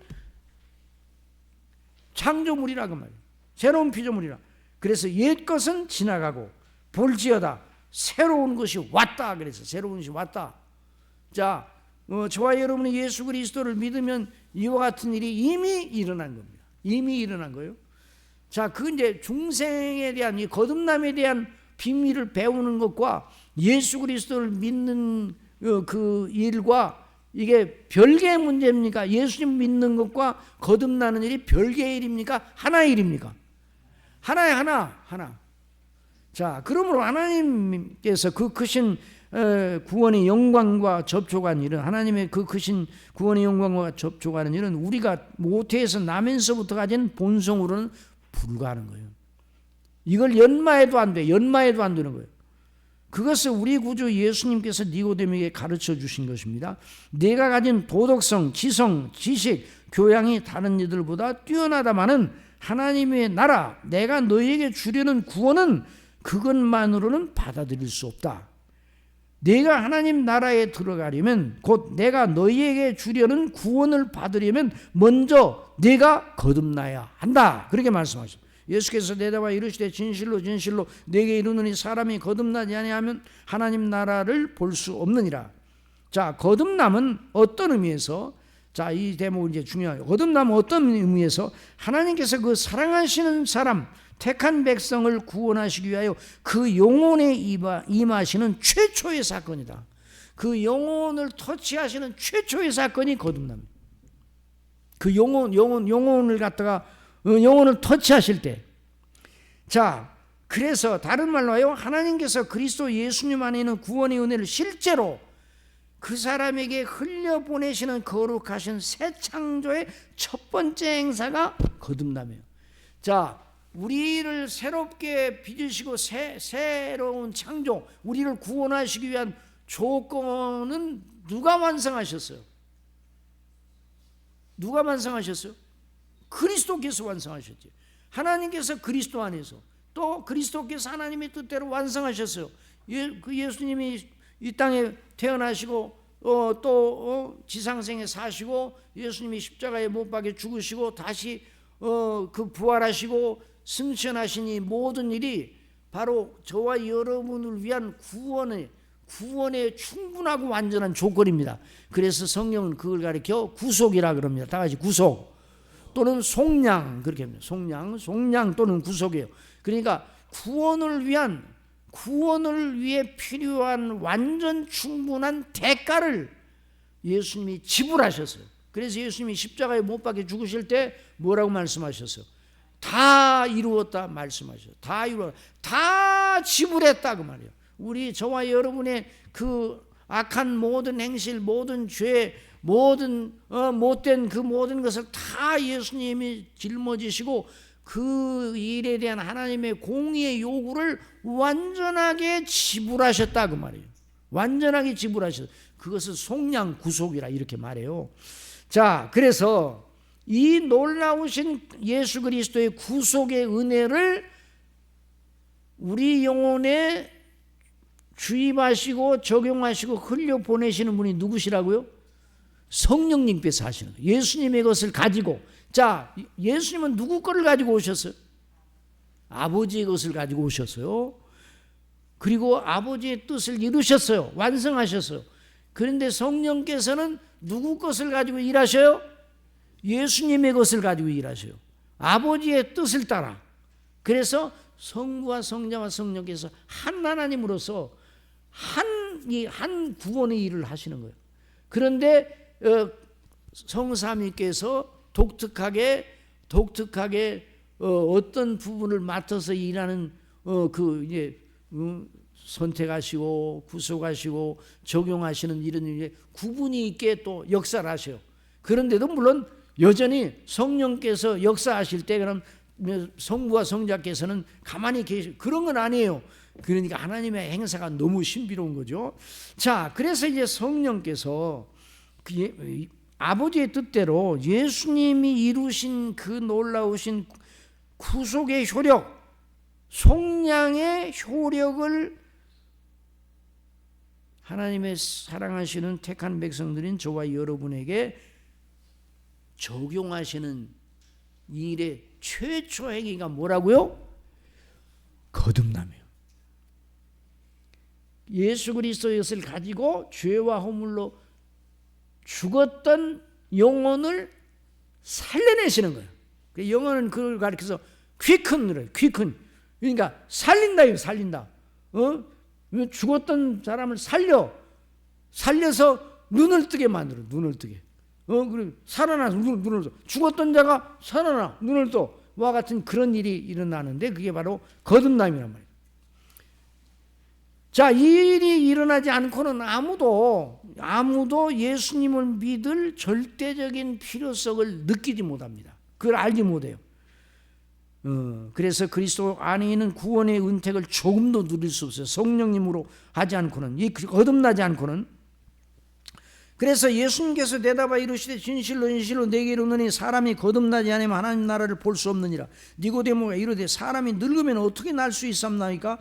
창조물이라 그 말이에요. 새로운 피조물이라. 그래서 옛 것은 지나가고 볼지어다 새로운 것이 왔다. 그래서 새로운 것이 왔다. 자, 저와 여러분이 예수 그리스도를 믿으면 이와 같은 일이 이미 일어난 겁니다. 이미 일어난 거예요. 자, 그 이제 중생에 대한, 이 거듭남에 대한 비밀을 배우는 것과 예수 그리스도를 믿는 그 일과 이게 별개의 문제입니까? 예수님 믿는 것과 거듭나는 일이 별개의 일입니까? 하나의 일입니까? 하나의 하나. 자, 그러므로 하나님께서 그 크신 구원의 영광과 접촉한 일은, 하나님의 그 크신 구원의 영광과 접촉하는 일은 우리가 모태에서 나면서부터 가진 본성으로는 불가하는 거예요. 이걸 연마해도 안 돼. 연마해도 안 되는 거예요. 그것을 우리 구주 예수님께서 니고데모에게 가르쳐 주신 것입니다. 내가 가진 도덕성, 지성, 지식, 교양이 다른 이들보다 뛰어나다마는 하나님의 나라, 내가 너희에게 주려는 구원은 그것만으로는 받아들일 수 없다. 내가 하나님 나라에 들어가려면, 곧 내가 너희에게 주려는 구원을 받으려면 먼저 내가 거듭나야 한다. 그렇게 말씀하셨습니다. 예수께서 대답하여 이르시되 진실로 진실로 내게 이르노니 사람이 거듭나지 아니하면 하나님 나라를 볼 수 없느니라. 자, 거듭남은 어떤 의미에서, 자, 이 대목은 이제 중요해요. 거듭남은 어떤 의미에서 하나님께서 그 사랑하시는 사람, 택한 백성을 구원하시기 위하여 그 영혼에 임하시는 최초의 사건이다. 그 영혼을 터치하시는 최초의 사건이 거듭납니다. 그 영혼을 갖다가 영혼을 터치하실 때, 자, 그래서 다른 말로 하여 하나님께서 그리스도 예수님 안에 있는 구원의 은혜를 실제로 그 사람에게 흘려보내시는 거룩하신 새 창조의 첫 번째 행사가 거듭남이에요. 자, 우리를 새롭게 빚으시고 새로운 창조, 우리를 구원하시기 위한 조건은 누가 완성하셨어요? 누가 완성하셨어요? 그리스도께서 완성하셨지. 하나님께서 그리스도 안에서, 또 그리스도께서 하나님의 뜻대로 완성하셨어요. 그 예수님이 이 땅에 태어나시고 또 지상생에 사시고 예수님이 십자가에 못 박혀 죽으시고 다시 그 부활하시고 승천하신 이 모든 일이 바로 저와 여러분을 위한 구원의 충분하고 완전한 조건입니다. 그래서 성령은 그걸 가리켜 구속이라 그럽니다. 다 같이 구속 또는 속량, 그렇게 합니다. 속량 또는 구속이에요. 그러니까 구원을 위해 필요한 완전 충분한 대가를 예수님이 지불하셨어요. 그래서 예수님이 십자가에 못 박혀 죽으실 때 뭐라고 말씀하셨어요? 다 이루었다 말씀하셨어요. 다 지불했다 그 말이에요. 우리 저와 여러분의 그 악한 모든 행실, 모든 죄, 모든 못된 그 모든 것을 다 예수님이 짊어지시고 그 일에 대한 하나님의 공의의 요구를 완전하게 지불하셨다 그 말이에요. 완전하게 지불하셨어요. 그것을 속량 구속이라 이렇게 말해요. 자, 그래서 이 놀라우신 예수 그리스도의 구속의 은혜를 우리 영혼에 주입하시고 적용하시고 흘려보내시는 분이 누구시라고요? 성령님께서 하시는 거예요. 예수님의 것을 가지고. 자, 예수님은 누구 거를 가지고 오셨어요? 아버지의 것을 가지고 오셨어요. 그리고 아버지의 뜻을 이루셨어요. 완성하셨어요. 그런데 성령께서는 누구 것을 가지고 일하셔요? 예수님의 것을 가지고 일하셔요. 아버지의 뜻을 따라. 그래서 성부와 성자와 성령께서 한 하나님으로서 한 구원의 일을 하시는 거예요. 그런데 성삼위께서 독특하게 어떤 부분을 맡아서 일하는 선택하시고 구속하시고 적용하시는 이런 일에 구분이 있게 또 역사를 하셔요. 그런데도 물론 여전히 성령께서 역사하실 때 그럼 성부와 성자께서는 가만히 계시 그런 건 아니에요. 그러니까 하나님의 행사가 너무 신비로운 거죠. 자, 그래서 이제 성령께서 아버지의 뜻대로 예수님이 이루신 그 놀라우신 구속의 효력, 속량의 효력을 하나님의 사랑하시는 택한 백성들인 저와 여러분에게 적용하시는 일의 최초 행위가 뭐라고요? 거듭남이에요. 예수 그리스도의 것을 가지고 죄와 허물로 죽었던 영혼을 살려내시는 거예요. 영혼은 그걸 가리켜서 퀴큰을 퀴큰. 그러니까 살린다, 살린다. 죽었던 사람을 살려서 눈을 뜨게 만들어, 눈을 뜨게. 그리고 살아나, 눈을 떠. 죽었던 자가 살아나, 눈을 떠. 와 같은 그런 일이 일어나는데 그게 바로 거듭남이란 말이에요. 자, 이 일이 일어나지 않고는 아무도 예수님을 믿을 절대적인 필요성을 느끼지 못합니다. 그걸 알지 못해요. 그래서 그리스도 안에 있는 구원의 은택을 조금도 누릴 수 없어요. 성령님으로 하지 않고는, 이 거듭나지 않고는. 그래서 예수님께서 대답하 이르시되 진실로 내게 이르노니 사람이 거듭나지 않으면 하나님 나라를 볼 수 없느니라. 니고데모가 이르되 사람이 늙으면 어떻게 날 수 있사옵나이까?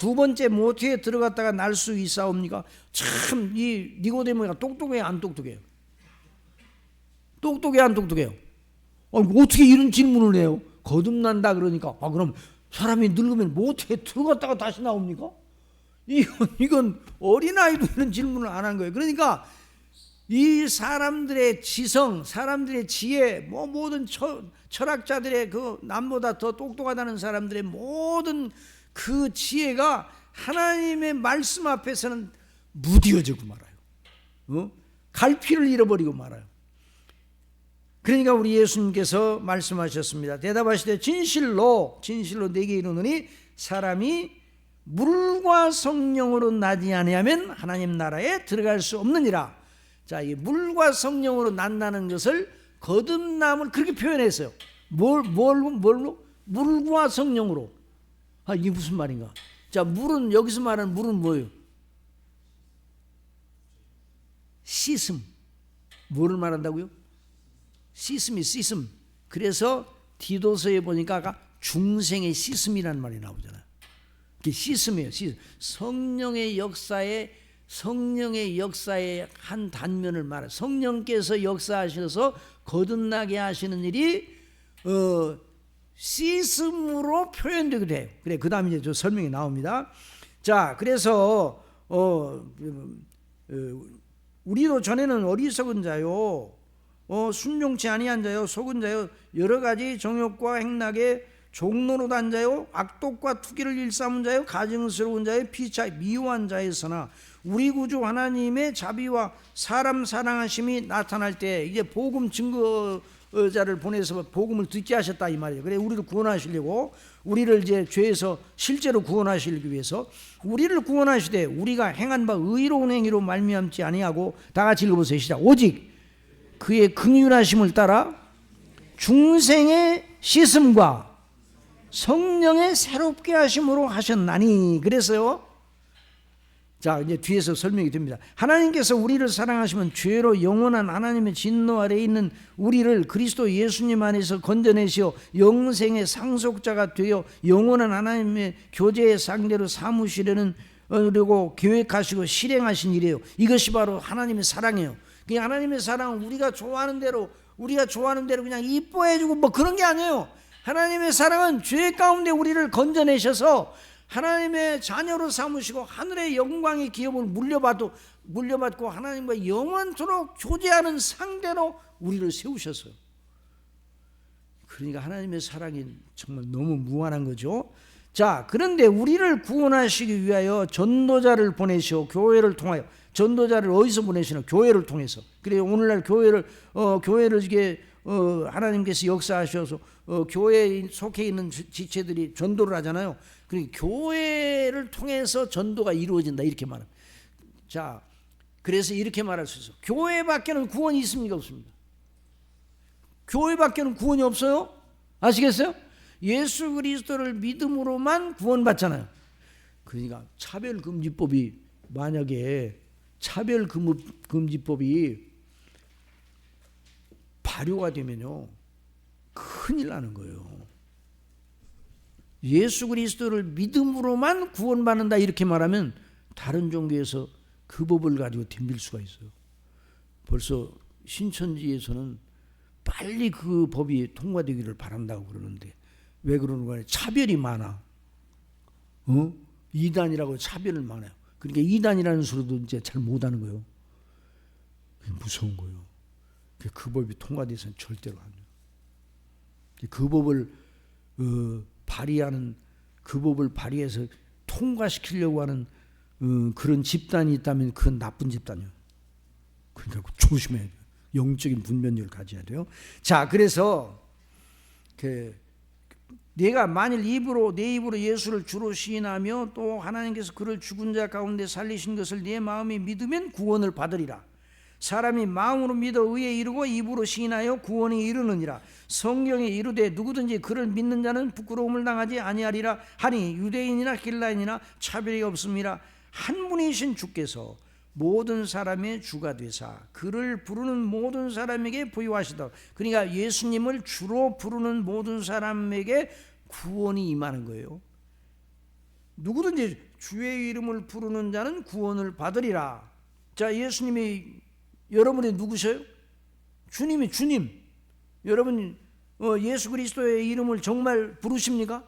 두 번째 모태에 들어갔다가 날 수 있사옵니까? 참 이 니고데모가 똑똑해요, 안 똑똑해요? 똑똑해요, 안 똑똑해요? 어떻게 이런 질문을 해요? 거듭난다 그러니까 그럼 사람이 늙으면 모태에 들어갔다가 다시 나옵니까? 이건 어린아이도 이런 질문을 안 한 거예요. 그러니까 이 사람들의 지성, 사람들의 지혜, 모든 철학자들의 그 남보다 더 똑똑하다는 사람들의 모든 그 지혜가 하나님의 말씀 앞에서는 무디어지고 말아요. 갈피를 잃어버리고 말아요. 그러니까 우리 예수님께서 말씀하셨습니다. 대답하시되 진실로 내게 이르노니 사람이 물과 성령으로 나지 아니하면 하나님 나라에 들어갈 수 없느니라. 자, 이 물과 성령으로 난다는 것을 거듭남을 그렇게 표현했어요. 뭘로? 물과 성령으로. 이게 무슨 말인가? 자, 물은 여기서 말하는 물은 뭐예요? 시슴. 뭐를 말한다고요? 시슴. 그래서 디도서에 보니까 중생의 시스미라는 말이 나오잖아요. 그게 시스미예요. 성령의 역사의 한 단면을 말해. 성령께서 역사하셔서 거듭나게 하시는 일이 시스무로 표현되게 돼요. 그래, 그 다음에 이제 저 설명이 나옵니다. 자, 그래서 우리도 전에는 어리석은 자요, 순종치 아니한 자요, 속은 자요, 여러 가지 정욕과 행락에 종노릇한 자요, 악독과 투기를 일삼은 자요, 가증스러운 자요, 피차 미워한 자였으나 우리 구주 하나님의 자비와 사람 사랑하심이 나타날 때 이제 복음 증거자를 보내서 복음을 듣게 하셨다 이 말이에요. 그래, 우리를 구원하시려고, 우리를 이제 죄에서 실제로 구원하시기 위해서 우리를 구원하시되 우리가 행한 바 의로운 행위로 말미암지 아니하고, 다 같이 읽어보세요. 시작. 오직 그의 긍휼하심을 따라 중생의 씻음과 성령의 새롭게 하심으로 하셨나니. 그래서요, 자, 이제 뒤에서 설명이 됩니다. 하나님께서 우리를 사랑하시면 죄로 영원한 하나님의 진노 아래에 있는 우리를 그리스도 예수님 안에서 건져내시어 영생의 상속자가 되어 영원한 하나님의 교제의 상대로 삼으시려는 그리고 계획하시고 실행하신 일이에요. 이것이 바로 하나님의 사랑이에요. 그냥 하나님의 사랑은 우리가 좋아하는 대로 그냥 이뻐해주고 뭐 그런 게 아니에요. 하나님의 사랑은 죄 가운데 우리를 건져내셔서 하나님의 자녀로 삼으시고 하늘의 영광의 기업을 물려받고 하나님과 영원토록 교제하는 상대로 우리를 세우셨어요. 그러니까 하나님의 사랑이 정말 너무 무한한 거죠. 자, 그런데 우리를 구원하시기 위하여 전도자를 보내시오. 교회를 통하여. 전도자를 어디서 보내시나? 교회를 통해서. 그래요. 오늘날 교회를 이게 하나님께서 역사하셔서 교회에 속해 있는 지체들이 전도를 하잖아요. 그러니까 교회를 통해서 전도가 이루어진다 이렇게 말합니다. 자, 그래서 이렇게 말할 수 있어요. 교회밖에는 구원이 있습니까? 없습니다. 교회밖에는 구원이 없어요. 아시겠어요? 예수 그리스도를 믿음으로만 구원받잖아요. 그러니까 차별금지법이, 만약에 차별금지법이 발효가 되면요 큰일 나는 거예요. 예수 그리스도를 믿음으로만 구원받는다 이렇게 말하면 다른 종교에서 그 법을 가지고 덤빌 수가 있어요. 벌써 신천지에서는 빨리 그 법이 통과되기를 바란다고 그러는데 왜 그러는 거예요? 차별이 많아. 이단이라고 차별을 많아요. 그러니까 이단이라는 소리도 이제 잘 못하는 거예요. 무서운 거예요. 그 법이 통과돼서는 절대로 안 돼요. 그 법을 그 법을 발휘해서 통과시키려고 하는 그런 집단이 있다면 그건 나쁜 집단이에요. 그러니까 조심해야 돼요. 영적인 분별력을 가져야 돼요. 자, 그래서 내가 만일 내 입으로 예수를 주로 시인하며 또 하나님께서 그를 죽은 자 가운데 살리신 것을 내 마음에 믿으면 구원을 받으리라. 사람이 마음으로 믿어 의에 이르고 입으로 시인하여 구원에 이르느니라. 성경에 이르되 누구든지 그를 믿는 자는 부끄러움을 당하지 아니하리라 하니 유대인이나 헬라인이나 차별이 없음이라. 한 분이신 주께서 모든 사람의 주가 되사 그를 부르는 모든 사람에게 부여하시다. 그러니까 예수님을 주로 부르는 모든 사람에게 구원이 임하는 거예요. 누구든지 주의 이름을 부르는 자는 구원을 받으리라. 자, 예수님이 여러분이 누구세요? 주님이 주님. 여러분 예수 그리스도의 이름을 정말 부르십니까?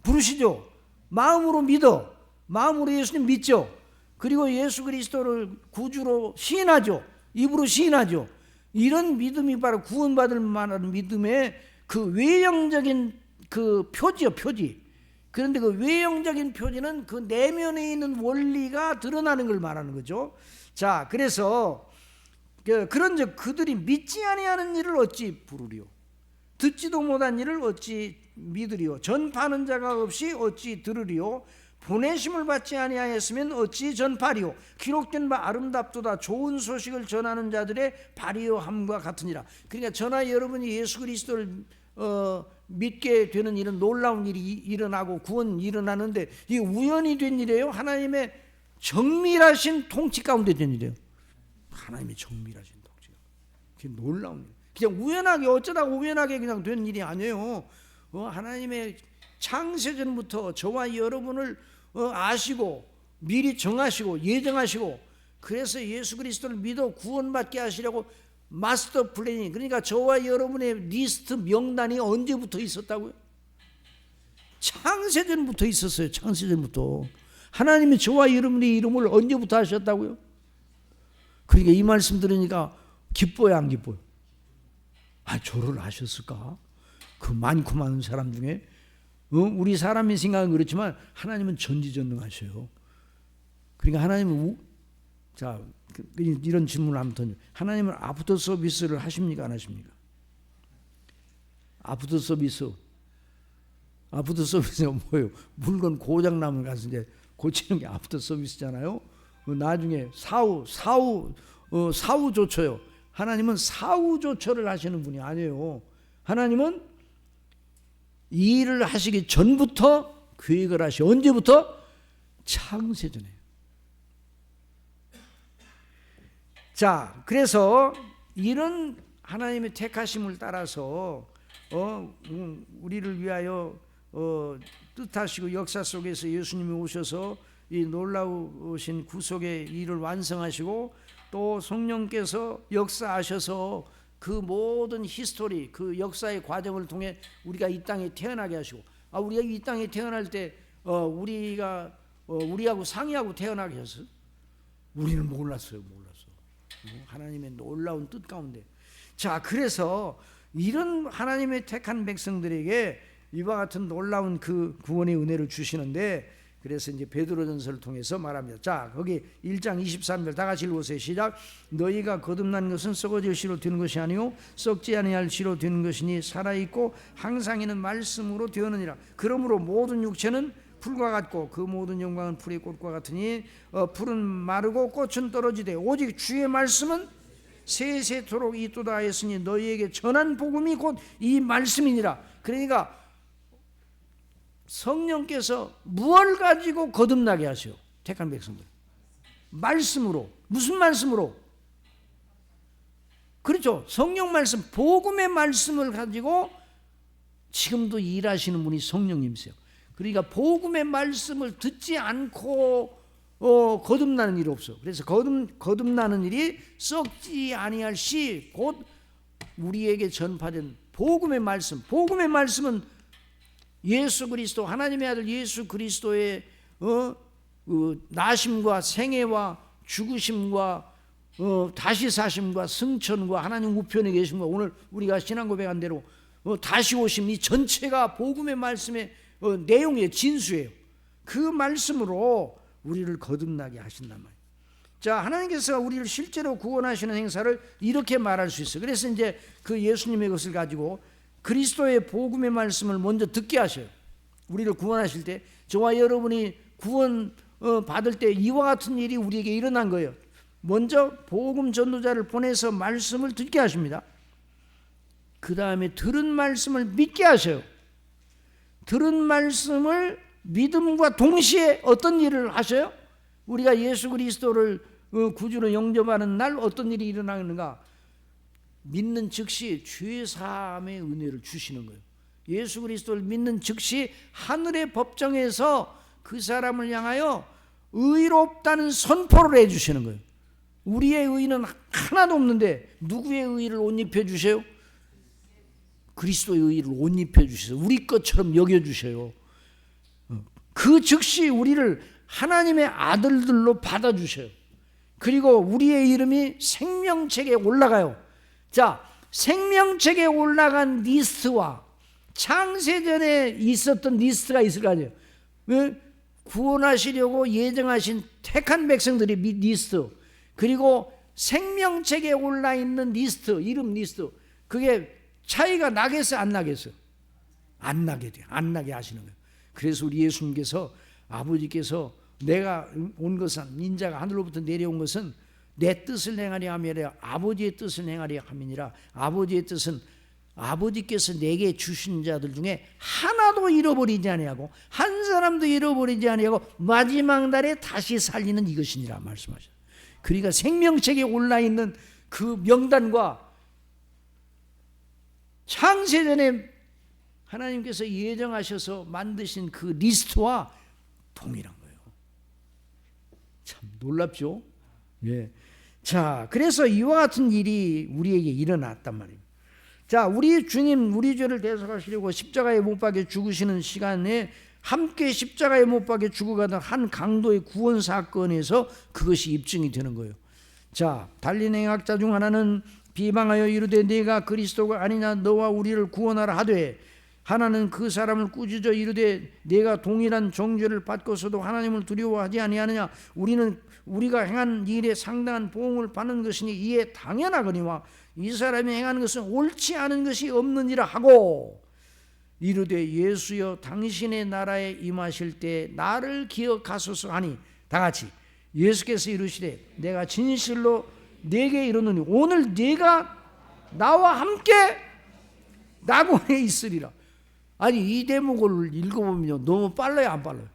부르시죠. 마음으로 믿어. 마음으로 예수님 믿죠. 그리고 예수 그리스도를 구주로 시인하죠. 입으로 시인하죠. 이런 믿음이 바로 구원받을 만한 믿음의 그 외형적인 그 표지요, 표지. 그런데 그 외형적인 표지는 그 내면에 있는 원리가 드러나는 걸 말하는 거죠. 자, 그래서 그런즉 그들이 믿지 아니하는 일을 어찌 부르리요? 듣지도 못한 일을 어찌 믿으리요? 전파하는 자가 없이 어찌 들으리요? 보내심을 받지 아니하였으면 어찌 전파리요? 기록된 바 아름답도다 좋은 소식을 전하는 자들의 발휘함과 같으니라. 그러니까 저나 여러분이 예수 그리스도를 믿게 되는 일은 놀라운 일이 일어나고 구원이 일어나는데 이게 우연히 된 일이에요? 하나님의 정밀하신 통치 가운데 된 일이에요. 하나님의 정밀하신 통치가. 그게 놀라운 일. 그냥 우연하게 어쩌다가 우연하게 그냥 된 일이 아니에요. 하나님의 창세전부터 저와 여러분을 아시고 미리 정하시고 예정하시고, 그래서 예수 그리스도를 믿어 구원받게 하시려고 마스터 플래닝, 그러니까 저와 여러분의 리스트 명단이 언제부터 있었다고요? 창세전부터 있었어요. 창세전부터 하나님이 저와 여러분의 이름을 언제부터 하셨다고요? 그러니까 이 말씀 들으니까 기뻐요, 안 기뻐요? 저를 아셨을까? 그 많고 많은 사람 중에 우리 사람의 생각은 그렇지만 하나님은 전지전능하셔요. 그러니까 하나님은 이런 질문을 한번 던져. 하나님은 아프터 서비스를 하십니까, 안 하십니까? 아프터 서비스가 뭐예요? 물건 고장 나면 가서 이제 고치는 게 아프터 서비스잖아요. 나중에 사후 조처요. 하나님은 사후 조처를 하시는 분이 아니에요. 하나님은 이 일을 하시기 전부터 계획을 하시. 언제부터? 창세전에. 자, 그래서 이런 하나님의 택하심을 따라서 우리를 위하여 뜻하시고 역사 속에서 예수님이 오셔서 이 놀라우신 구속의 일을 완성하시고, 또 성령께서 역사하셔서 그 모든 히스토리, 그 역사의 과정을 통해 우리가 이 땅에 태어나게 하시고, 우리가 이 땅에 태어날 때 우리하고 상의하고 태어나게 하셨어요? 우리는 몰랐어요. 하나님의 놀라운 뜻 가운데. 자, 그래서 이런 하나님의 택한 백성들에게 이와 같은 놀라운 그 구원의 은혜를 주시는데, 그래서 이제 베드로전서를 통해서 말합니다. 자, 거기 1장 23절 다 같이 읽으세요. 시작. 너희가 거듭난 것은 썩어질 씨로 되는 것이 아니요 썩지 아니할 씨로 되는 것이니 살아있고 항상 있는 말씀으로 되었느니라. 그러므로 모든 육체는 풀과 같고 그 모든 영광은 풀의 꽃과 같으니 풀은 마르고 꽃은 떨어지되 오직 주의 말씀은 세세토록 있도다 하였으니 너희에게 전한 복음이 곧 이 말씀이니라. 그러니까 성령께서 무엇을 가지고 거듭나게 하셔? 택한 백성들. 말씀으로. 무슨 말씀으로? 그렇죠. 성령 말씀, 복음의 말씀을 가지고 지금도 일하시는 분이 성령님이세요. 그러니까 복음의 말씀을 듣지 않고 거듭나는 일이 없어. 그래서 거듭나는 일이 썩지 아니할 시 곧 우리에게 전파된 복음의 말씀. 복음의 말씀은 예수 그리스도, 하나님의 아들 예수 그리스도의 나심과 생애와 죽으심과 다시 사심과 승천과 하나님 우편에 계심과 오늘 우리가 신앙 고백한 대로 다시 오심, 이 전체가 복음의 말씀의 내용의 진수예요. 그 말씀으로 우리를 거듭나게 하신단 말이에요. 자, 하나님께서 우리를 실제로 구원하시는 행사를 이렇게 말할 수 있어요. 그래서 이제 그 예수님의 것을 가지고 그리스도의 복음의 말씀을 먼저 듣게 하셔요. 우리를 구원하실 때 저와 여러분이 구원 받을 때 이와 같은 일이 우리에게 일어난 거예요. 먼저 복음 전도자를 보내서 말씀을 듣게 하십니다. 그 다음에 들은 말씀을 믿게 하셔요. 들은 말씀을 믿음과 동시에 어떤 일을 하셔요? 우리가 예수 그리스도를 구주로 영접하는 날 어떤 일이 일어나는가? 믿는 즉시 죄사함의 은혜를 주시는 거예요. 예수 그리스도를 믿는 즉시 하늘의 법정에서 그 사람을 향하여 의롭다는 선포를 해주시는 거예요. 우리의 의는 하나도 없는데 누구의 의를 옷 입혀주세요? 그리스도의 의를 옷 입혀주셔서 우리 것처럼 여겨주셔요. 그 즉시 우리를 하나님의 아들들로 받아주셔요. 그리고 우리의 이름이 생명책에 올라가요. 자, 생명책에 올라간 리스트와 창세전에 있었던 리스트가 있을 거 아니에요. 구원하시려고 예정하신 택한 백성들의 리스트, 그리고 생명책에 올라있는 리스트, 이름 리스트, 그게 차이가 나겠어요, 안 나겠어요? 안 나게 돼요. 안 나게 하시는 거예요. 그래서 우리 예수님께서, 아버지께서 내가 온 것은, 인자가 하늘로부터 내려온 것은 내 뜻을 행하려 함이라 아버지의 뜻을 행하려 함이니라. 아버지의 뜻은 아버지께서 내게 주신 자들 중에 하나도 잃어버리지 아니하고 한 사람도 잃어버리지 아니하고 마지막 날에 다시 살리는 이것이니라 말씀하셨어요. 그러니까 생명책에 올라있는 그 명단과 창세전에 하나님께서 예정하셔서 만드신 그 리스트와 동일한 거예요. 참 놀랍죠? 예. 자, 그래서 이와 같은 일이 우리에게 일어났단 말이에요. 자, 우리 주님 우리 죄를 대속하시려고 십자가에 못 박혀 죽으시는 시간에 함께 십자가에 못 박혀 죽어가던 한 강도의 구원 사건에서 그것이 입증이 되는 거예요. 자, 달린 행학자 중 하나는 비방하여 이르되 네가 그리스도가 아니냐 너와 우리를 구원하라 하되, 하나는 그 사람을 꾸짖어 이르되 네가 동일한 정죄를 받고서도 하나님을 두려워하지 아니하느냐. 우리는 우리가 행한 일에 상당한 보응을 받는 것이니 이에 당연하거니와 이 사람이 행하는 것은 옳지 않은 것이 없느니라 하고, 이르되 예수여 당신의 나라에 임하실 때 나를 기억하소서 하니, 다 같이 예수께서 이르시되 내가 진실로 네게 이르노니 오늘 네가 나와 함께 낙원에 있으리라. 아니, 이 대목을 읽어보면 너무 빨라요, 안 빨라요?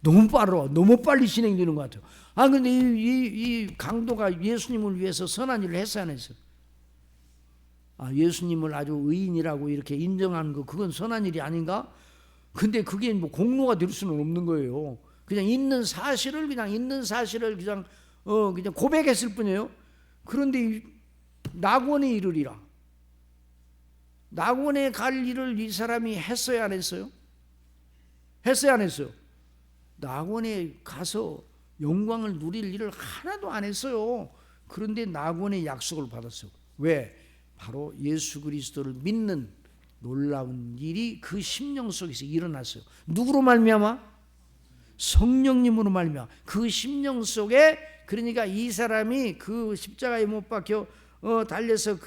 너무 빠르어. 너무 빨리 진행되는 것 같아요. 아, 근데 이 강도가 예수님을 위해서 선한 일을 했어야 안 했어요? 아, 예수님을 아주 의인이라고 이렇게 인정하는 거, 그건 선한 일이 아닌가? 근데 그게 뭐 공로가 될 수는 없는 거예요. 그냥 있는 사실을 그냥 고백했을 뿐이에요. 그런데 낙원에 이르리라. 낙원에 갈 일을 이 사람이 했어야 안 했어요? 했어야 안 했어요? 낙원에 가서 영광을 누릴 일을 하나도 안 했어요. 그런데 낙원의 약속을 받았어요. 왜? 바로 예수 그리스도를 믿는 놀라운 일이 그 심령 속에서 일어났어요. 누구로 말미암아? 성령님으로 말미암아. 그 심령 속에, 그러니까 이 사람이 그 십자가에 못 박혀 달려서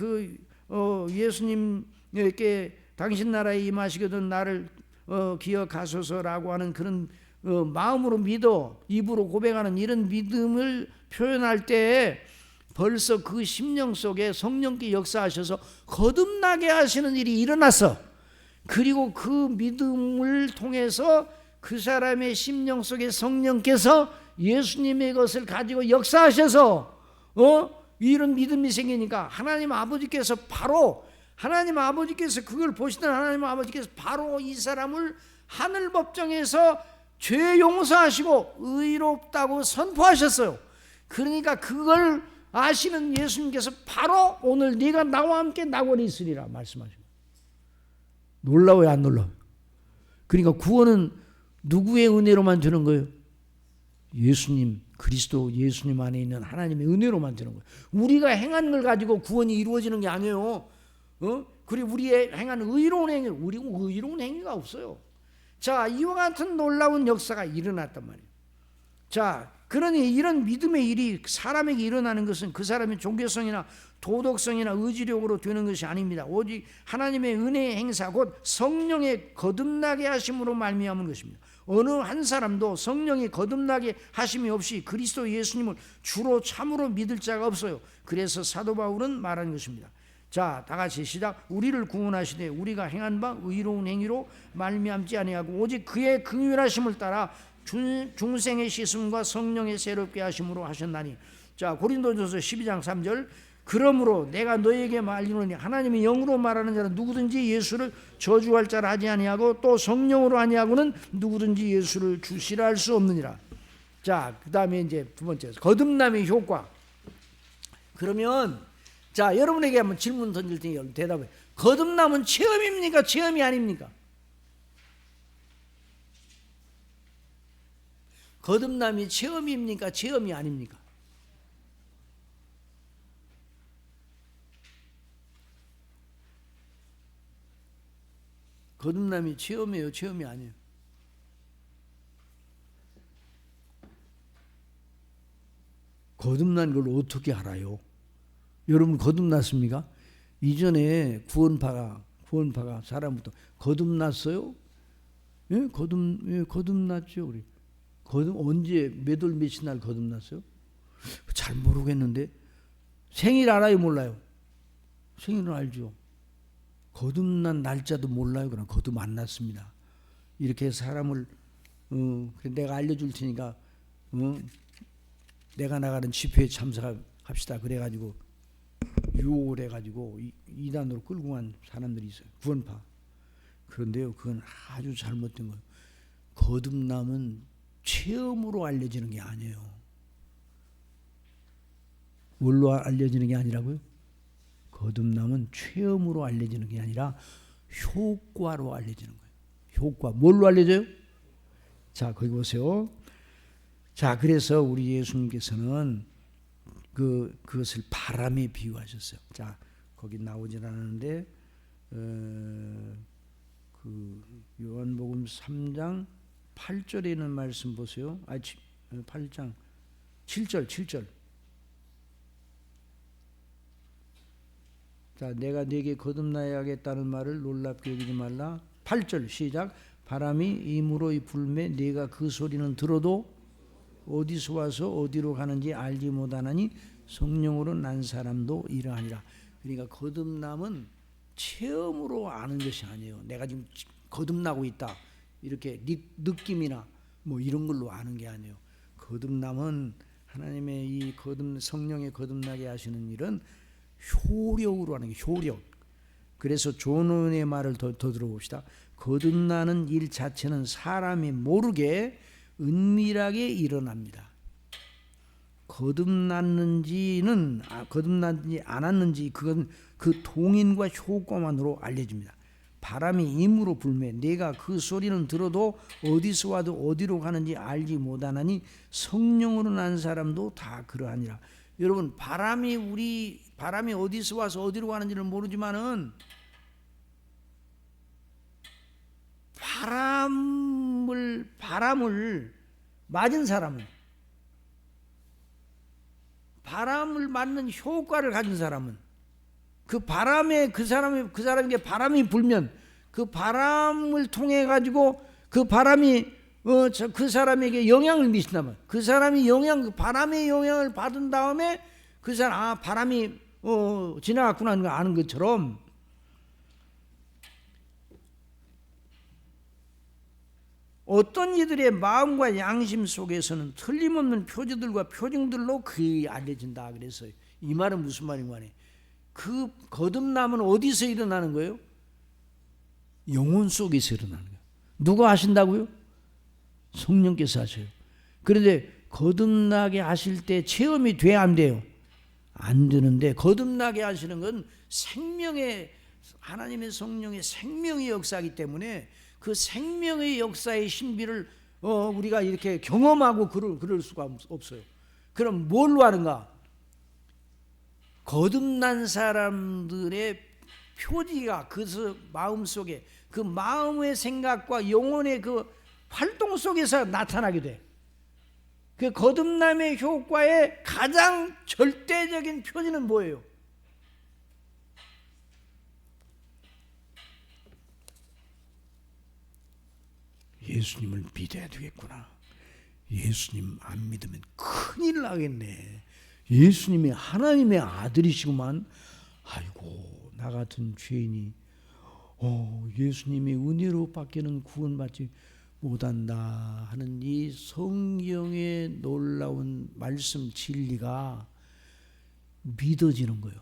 예수님께 당신 나라에 임하시거든 나를 기억하소서라고 하는 그런 마음으로 믿어 입으로 고백하는 이런 믿음을 표현할 때 벌써 그 심령 속에 성령께 역사하셔서 거듭나게 하시는 일이 일어났어. 그리고 그 믿음을 통해서 그 사람의 심령 속에 성령께서 예수님의 것을 가지고 역사하셔서 이런 믿음이 생기니까 하나님 아버지께서 그걸 보시던 하나님 아버지께서 바로 이 사람을 하늘 법정에서 죄 용서하시고 의롭다고 선포하셨어요. 그러니까 그걸 아시는 예수님께서 바로 오늘 네가 나와 함께 낙원에 있으리라 말씀하십니다. 놀라워요, 안 놀라워요? 그러니까 구원은 누구의 은혜로만 되는 거예요? 예수님, 그리스도 예수님 안에 있는 하나님의 은혜로만 되는 거예요. 우리가 행한 걸 가지고 구원이 이루어지는 게 아니에요. 그리고 우리의 행한 의로운 행위, 우리 의로운 행위가 없어요. 자, 이와 같은 놀라운 역사가 일어났단 말이에요. 자, 그러니 이런 믿음의 일이 사람에게 일어나는 것은 그 사람의 종교성이나 도덕성이나 의지력으로 되는 것이 아닙니다. 오직 하나님의 은혜의 행사 곧 성령의 거듭나게 하심으로 말미암은 것입니다. 어느 한 사람도 성령이 거듭나게 하심이 없이 그리스도 예수님을 주로 참으로 믿을 자가 없어요. 그래서 사도 바울은 말하는 것입니다. 자, 다 같이 시작. 우리를 구원하시되 우리가 행한 바 의로운 행위로 말미암지 아니하고 오직 그의 긍휼하심을 따라 중생의 씻음과 성령의 새롭게 하심으로 하셨나니. 자, 고린도전서 12장 3절. 그러므로 내가 너에게 말리노니 하나님이 영으로 말하는 자는 누구든지 예수를 저주할 자라 하지 아니하고 또 성령으로 아니하고는 누구든지 예수를 주시라 할 수 없느니라. 자, 그 다음에 이제 두 번째 거듭남의 효과. 그러면 자, 여러분에게 한번 질문 던질 테니 여러분 대답해. 거듭남은 체험입니까? 체험이 아닙니까? 거듭남이 체험입니까? 체험이 아닙니까? 거듭남이 체험이에요? 체험이 아니에요? 거듭난 걸 어떻게 알아요? 여러분 거듭났습니까? 이전에 구원파가 사람부터 거듭났어요? 예, 거듭났죠. 우리 언제 몇 월 며칠 날 거듭났어요? 잘 모르겠는데 생일 알아요, 몰라요? 생일은 알죠. 거듭난 날짜도 몰라요. 그럼 거듭 안 났습니다. 이렇게 사람을 내가 알려줄 테니까 내가 나가는 집회에 참석합시다. 그래가지고 유혹을 해가지고 이단으로 끌고 간 사람들이 있어요. 구원파. 그런데요, 그건 아주 잘못된 거예요. 거듭남은 체험으로 알려지는 게 아니에요. 뭘로 알려지는 게 아니라고요? 거듭남은 체험으로 알려지는 게 아니라 효과로 알려지는 거예요. 효과. 뭘로 알려져요? 자, 거기 보세요. 자, 그래서 우리 예수님께서는 그것을 바람에 비유하셨어요. 자, 거기 나오질 않았는데 그 요한복음 3장 8절에 있는 말씀 보세요. 8장 7절. 자, 내가 네게 거듭나야 하겠다는 말을 놀랍게 여기지 말라. 8절 시작. 바람이 임으로 불매 네가 그 소리는 들어도 어디서 와서 어디로 가는지 알지 못하나니 성령으로 난 사람도 이러하니라. 그러니까 거듭남은 체험으로 아는 것이 아니에요. 내가 지금 거듭나고 있다 이렇게 느낌이나 뭐 이런 걸로 아는 게 아니에요. 거듭남은 하나님의 이 성령의 거듭나게 하시는 일은 효력으로 하는 게 효력. 그래서 존의 말을 더 들어봅시다. 거듭나는 일 자체는 사람이 모르게 은밀하게 일어납니다. 거듭났는지 않았는지 그건 그 동인과 효과만으로 알려집니다. 바람이 임으로 불매 내가 그 소리는 들어도 어디서 와도 어디로 가는지 알지 못하나니 성령으로 난 사람도 다 그러하니라. 여러분, 바람이 어디서 와서 어디로 가는지는 모르지만은 바람을 맞은 사람은, 바람을 맞는 효과를 가진 사람은, 그 사람에게 바람이 불면 그 바람을 통해 가지고 그 바람이 그 사람에게 영향을 미친다면 그 사람이 바람의 영향을 받은 다음에 그 사람 바람이 지나갔구나 하는 걸 아는 것처럼 어떤 이들의 마음과 양심 속에서는 틀림없는 표지들과 표징들로 그이 알려진다. 그래서 이 말은 무슨 말인 거니? 그 거듭남은 어디서 일어나는 거예요? 영혼 속에서 일어나는 거예요. 누가 하신다고요? 성령께서 하셔요. 그런데 거듭나게 하실 때 체험이 돼야 안 돼요? 안 되는데 거듭나게 하시는 건 하나님의 성령의 생명의 역사이기 때문에 그 생명의 역사의 신비를 우리가 이렇게 경험하고 그럴 수가 없어요. 그럼 뭘로 하는가? 거듭난 사람들의 표지가 그 마음속에 그 마음의 생각과 영혼의 그 활동 속에서 나타나게 돼. 그 거듭남의 효과의 가장 절대적인 표지는 뭐예요? 예수님을 믿어야 되겠구나. 예수님 안 믿으면 큰일 나겠네. 예수님이 하나님의 아들이시구만. 아이고, 나 같은 죄인이 예수님이 은혜로 밖에는 구원받지 못한다 하는 이 성경의 놀라운 말씀 진리가 믿어지는 거예요.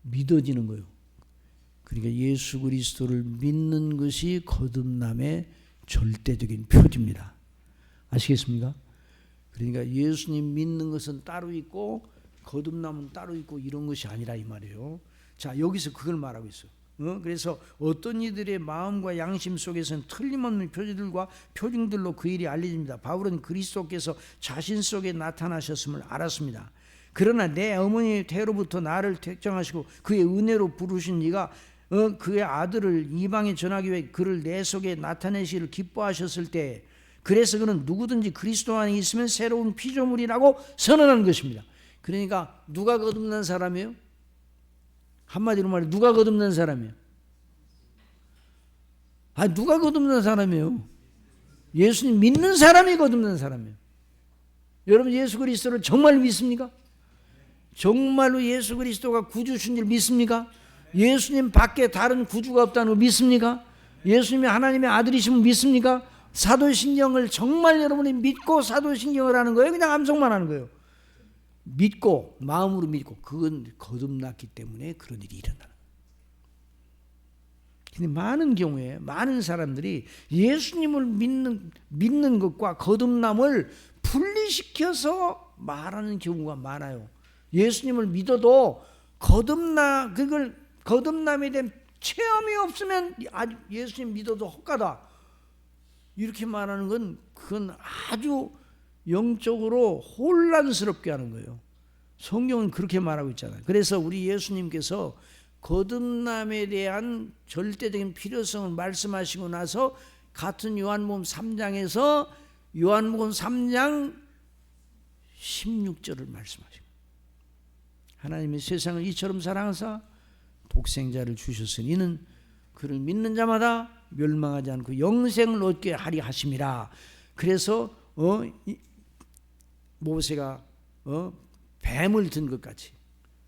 믿어지는 거예요. 그러니까 예수 그리스도를 믿는 것이 거듭남의 절대적인 표지입니다. 아시겠습니까? 그러니까 예수님 믿는 것은 따로 있고 거듭남은 따로 있고 이런 것이 아니라 이 말이에요. 자, 여기서 그걸 말하고 있어요. 그래서 어떤 이들의 마음과 양심 속에서는 틀림없는 표지들과 표징들로 그 일이 알려집니다. 바울은 그리스도께서 자신 속에 나타나셨음을 알았습니다. 그러나 내 어머니 태로부터 나를 택정하시고 그의 은혜로 부르신 이가 그의 아들을 이방에 전하기 위해 그를 내 속에 나타내시기를 기뻐하셨을 때 그래서 그는 누구든지 그리스도 안에 있으면 새로운 피조물이라고 선언한 것입니다. 그러니까 누가 거듭난 사람이에요? 한마디로 말해 누가 거듭난 사람이에요? 누가 거듭난 사람이에요? 예수님 믿는 사람이 거듭난 사람이에요. 여러분 예수 그리스도를 정말 믿습니까? 정말로 예수 그리스도가 구주신 줄 믿습니까? 예수님 밖에 다른 구주가 없다는 거 믿습니까? 예수님이 하나님의 아들이심을 믿습니까? 사도신경을 정말 여러분이 믿고 사도신경을 하는 거예요? 그냥 암송만 하는 거예요? 믿고 마음으로 믿고 그건 거듭났기 때문에 그런 일이 일어나는 거예요. 근데 많은 경우에 많은 사람들이 예수님을 믿는 것과 거듭남을 분리시켜서 말하는 경우가 많아요. 예수님을 믿어도 거듭남에 대한 체험이 없으면 예수님 믿어도 헛가다, 이렇게 말하는 건 그건 아주 영적으로 혼란스럽게 하는 거예요. 성경은 그렇게 말하고 있잖아요. 그래서 우리 예수님께서 거듭남에 대한 절대적인 필요성을 말씀하시고 나서 같은 요한복음 3장에서 요한복음 3장 16절을 말씀하시고, 하나님이 세상을 이처럼 사랑하사 독생자를 주셨으니 이는 그를 믿는 자마다 멸망하지 않고 영생을 얻게 하리 하심이라. 그래서 모세가 뱀을 든 것 같이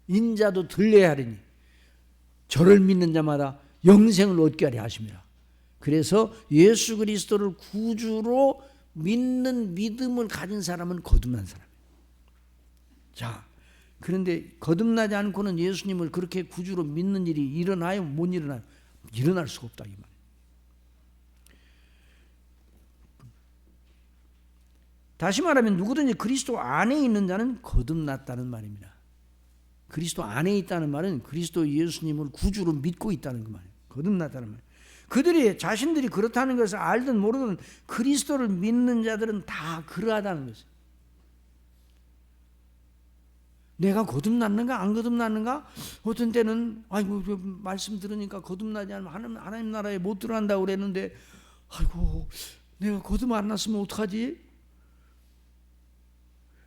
인자도 들려야 하리니 저를 믿는 자마다 영생을 얻게 하리 하심이라. 그래서 예수 그리스도를 구주로 믿는 믿음을 가진 사람은 거듭난 사람이에요. 자, 그런데 거듭나지 않고는 예수님을 그렇게 구주로 믿는 일이 일어나요? 못 일어나요? 일어날 수가 없다 이 말. 다시 말하면 누구든지 그리스도 안에 있는 자는 거듭났다는 말입니다. 그리스도 안에 있다는 말은 그리스도 예수님을 구주로 믿고 있다는 그 말이에요. 거듭났다는 말이에요. 그들이 자신들이 그렇다는 것을 알든 모르든 그리스도를 믿는 자들은 다 그러하다는 것이에요. 내가 거듭났는가 안 거듭났는가? 어떤 때는 아이고 말씀 들으니까 거듭나지 않으면 하나님 나라에 못 들어간다고 그랬는데, 아이고 내가 거듭 안 났으면 어떡하지?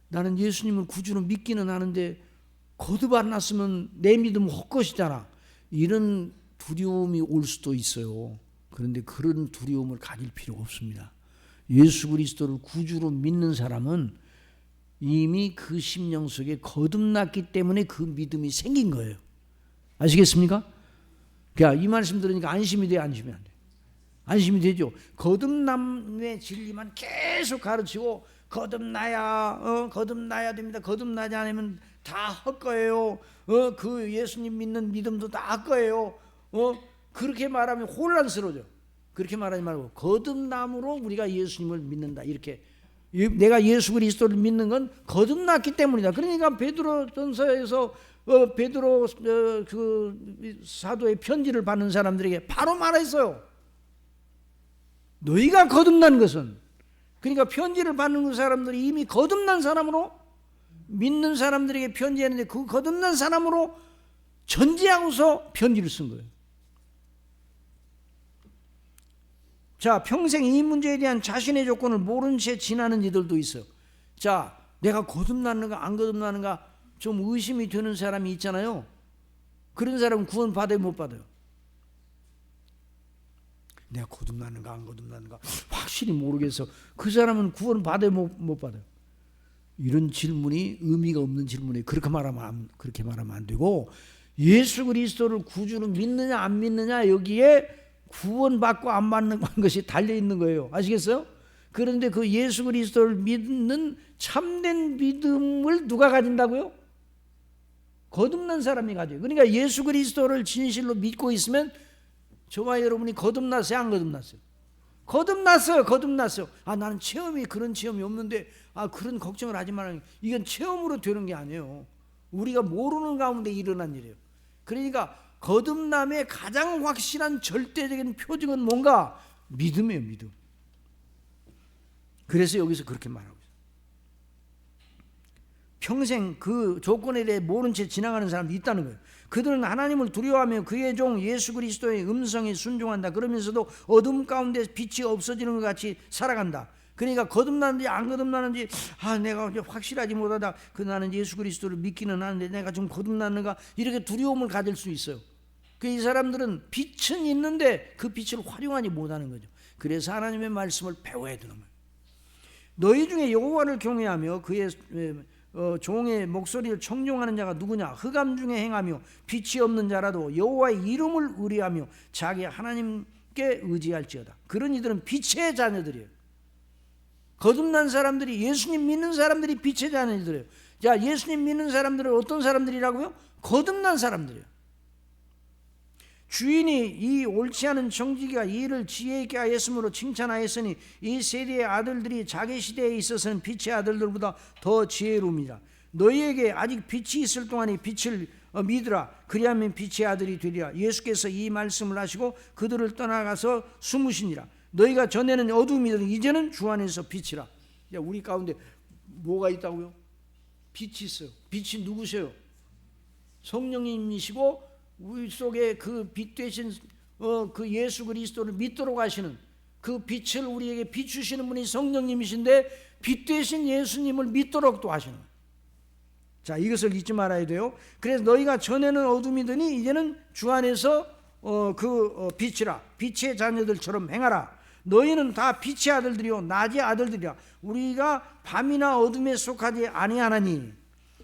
나는 예수님을 구주로 믿기는 하는데 거듭 안 났으면 내 믿음은 헛것이잖아. 이런 두려움이 올 수도 있어요. 그런데 그런 두려움을 가질 필요가 없습니다. 예수 그리스도를 구주로 믿는 사람은 이미 그 심령 속에 거듭났기 때문에 그 믿음이 생긴 거예요. 아시겠습니까? 그러니까 이 말씀 들으니까 안심이 돼요, 안심이 안 돼요? 안심이 되죠. 거듭남의 진리만 계속 가르치고 거듭나야 됩니다. 거듭나지 않으면 다 헛거예요. 그 예수님 믿는 믿음도 다 헛거예요. 그렇게 말하면 혼란스러워져. 그렇게 말하지 말고 거듭남으로 우리가 예수님을 믿는다. 이렇게 내가 예수 그리스도를 믿는 건 거듭났기 때문이다. 그러니까 베드로전서에서 베드로 그 사도의 편지를 받는 사람들에게 바로 말했어요. 너희가 거듭난 것은, 그러니까 편지를 받는 그 사람들이 이미 거듭난 사람으로 믿는 사람들에게 편지했는데 그 거듭난 사람으로 전제하고서 편지를 쓴 거예요. 자, 평생 이 문제에 대한 자신의 조건을 모른 채 지나는 이들도 있어요. 자, 내가 거듭났는가 안 거듭났는가 좀 의심이 되는 사람이 있잖아요. 그런 사람은 구원 받아요, 못 받아요? 내가 거듭났는가 안 거듭났는가 확실히 모르겠어. 그 사람은 구원 받아요, 못 받아요? 이런 질문이 의미가 없는 질문이에요. 그렇게 말하면 안 되고, 예수 그리스도를 구주로 믿느냐 안 믿느냐 여기에 구원받고 안 받는 것이 달려있는 거예요. 아시겠어요? 그런데 그 예수 그리스도를 믿는 참된 믿음을 누가 가진다고요? 거듭난 사람이 가져요. 그러니까 예수 그리스도를 진실로 믿고 있으면 저와 여러분이 거듭났어요, 안 거듭났어요? 거듭났어요. 나는 그런 체험이 없는데 그런 걱정을 하지 말아요. 이건 체험으로 되는 게 아니에요. 우리가 모르는 가운데 일어난 일이에요. 그러니까 거듭남의 가장 확실한 절대적인 표징은 뭔가? 믿음이에요, 믿음. 그래서 여기서 그렇게 말하고 있어요. 평생 그 조건에 대해 모른 채 지나가는 사람도 있다는 거예요. 그들은 하나님을 두려워하며 그의 종 예수 그리스도의 음성에 순종한다. 그러면서도 어둠 가운데 빛이 없어지는 것 같이 살아간다. 그러니까 거듭나는지 안 거듭나는지 내가 확실하지 못하다. 나는 예수 그리스도를 믿기는 하는데 내가 좀 거듭났는가, 이렇게 두려움을 가질 수 있어요. 이 사람들은 빛은 있는데 그 빛을 활용하지 못하는 거죠. 그래서 하나님의 말씀을 배워야 되는 거예요. 너희 중에 여호와를 경외하며 그의 종의 목소리를 청종하는 자가 누구냐? 흑암 중에 행하며 빛이 없는 자라도 여호와의 이름을 의뢰하며 자기 하나님께 의지할지어다. 그런 이들은 빛의 자녀들이에요. 거듭난 사람들이, 예수님 믿는 사람들이 빛의 자녀들이에요. 자, 예수님 믿는 사람들은 어떤 사람들이라고요? 거듭난 사람들이에요. 주인이 이 옳지 않은 정직이가 이를 지혜 있게 하였으므로 칭찬하였으니 이 세대의 아들들이 자기 시대에 있어서는 빛의 아들들보다 더 지혜로움이라. 너희에게 아직 빛이 있을 동안에 빛을 믿으라. 그리하면 빛의 아들이 되리라. 예수께서 이 말씀을 하시고 그들을 떠나가서 숨으시니라. 너희가 전에는 어둠이더니 이제는 주 안에서 빛이라. 우리 가운데 뭐가 있다고요? 빛이 있어요. 빛이 누구세요? 성령님이시고 우리 속에 그 빛 되신 그 예수 그리스도를 믿도록 하시는 그 빛을 우리에게 비추시는 분이 성령님이신데 빛 되신 예수님을 믿도록 또 하시는 거예요. 자, 이것을 잊지 말아야 돼요. 그래서 너희가 전에는 어둠이더니 이제는 주 안에서 빛이라. 빛의 자녀들처럼 행하라. 너희는 다 빛의 아들들이요 낮의 아들들이라. 우리가 밤이나 어둠에 속하지 아니하나니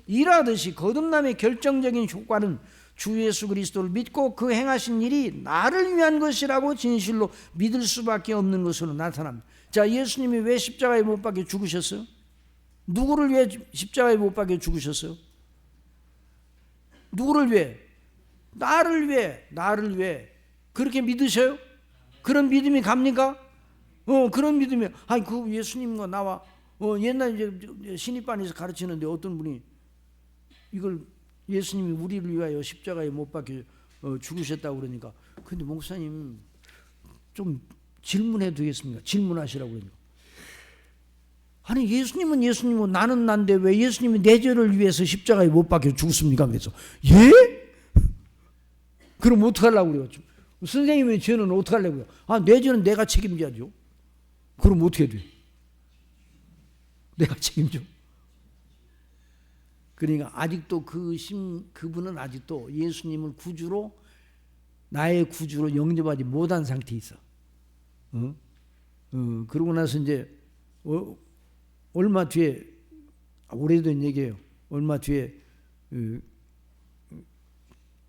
이라듯이 거듭남의 결정적인 효과는 주 예수 그리스도를 믿고 그 행하신 일이 나를 위한 것이라고 진실로 믿을 수밖에 없는 것으로 나타납니다. 자, 예수님이 왜 십자가에 못 박혀 죽으셨어요? 누구를 위해 십자가에 못 박혀 죽으셨어요? 누구를 위해? 나를 위해. 나를 위해. 그렇게 믿으셔요? 그런 믿음이 갑니까? 그런 믿음이. 아니, 그 예수님과 나와 옛날 이제 신입반에서 가르치는데 어떤 분이 이걸 예수님이 우리를 위하여 십자가에 못 박혀 죽으셨다고 그러니까, 근데 목사님 좀 질문해도 되겠습니까? 질문하시라고 그러니까, 아니 예수님은 예수님이고 나는 난데 왜 예수님이 내 죄를 위해서 십자가에 못 박혀 죽습니까? 그래서 예? 그럼 어떡하려고 그래요? 선생님의 죄는 어떡하려고요? 아, 내 죄는 내가 책임져야죠. 그럼 어떻게 돼? 내가 책임져. 그러니까 아직도 그분은 아직도 예수님을 구주로, 나의 구주로 영접하지 못한 상태에 있어. 그러고 나서 이제 얼마 뒤에, 오래된 얘기예요. 얼마 뒤에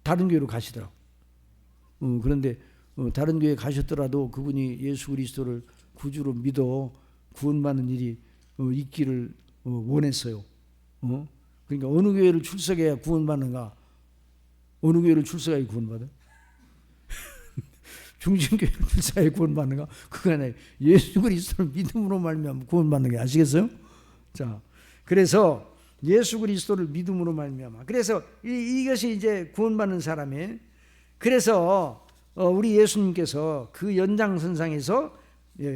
다른 교회로 가시더라고. 그런데 다른 교회 가셨더라도 그분이 예수 그리스도를 구주로 믿어 구원받는 일이 있기를 원했어요. 그러니까 어느 교회를 출석해야 구원받는가? 어느 교회를 출석해야 구원받아? 중심교회를 출석해야 구원받는가? 그거 아니에요. 예수 그리스도를 믿음으로 말미암아 구원받는 게, 아시겠어요? 자, 그래서 예수 그리스도를 믿음으로 말미암아. 그래서 이것이 이제 구원받는 사람의. 그래서 우리 예수님께서 그 연장선상에서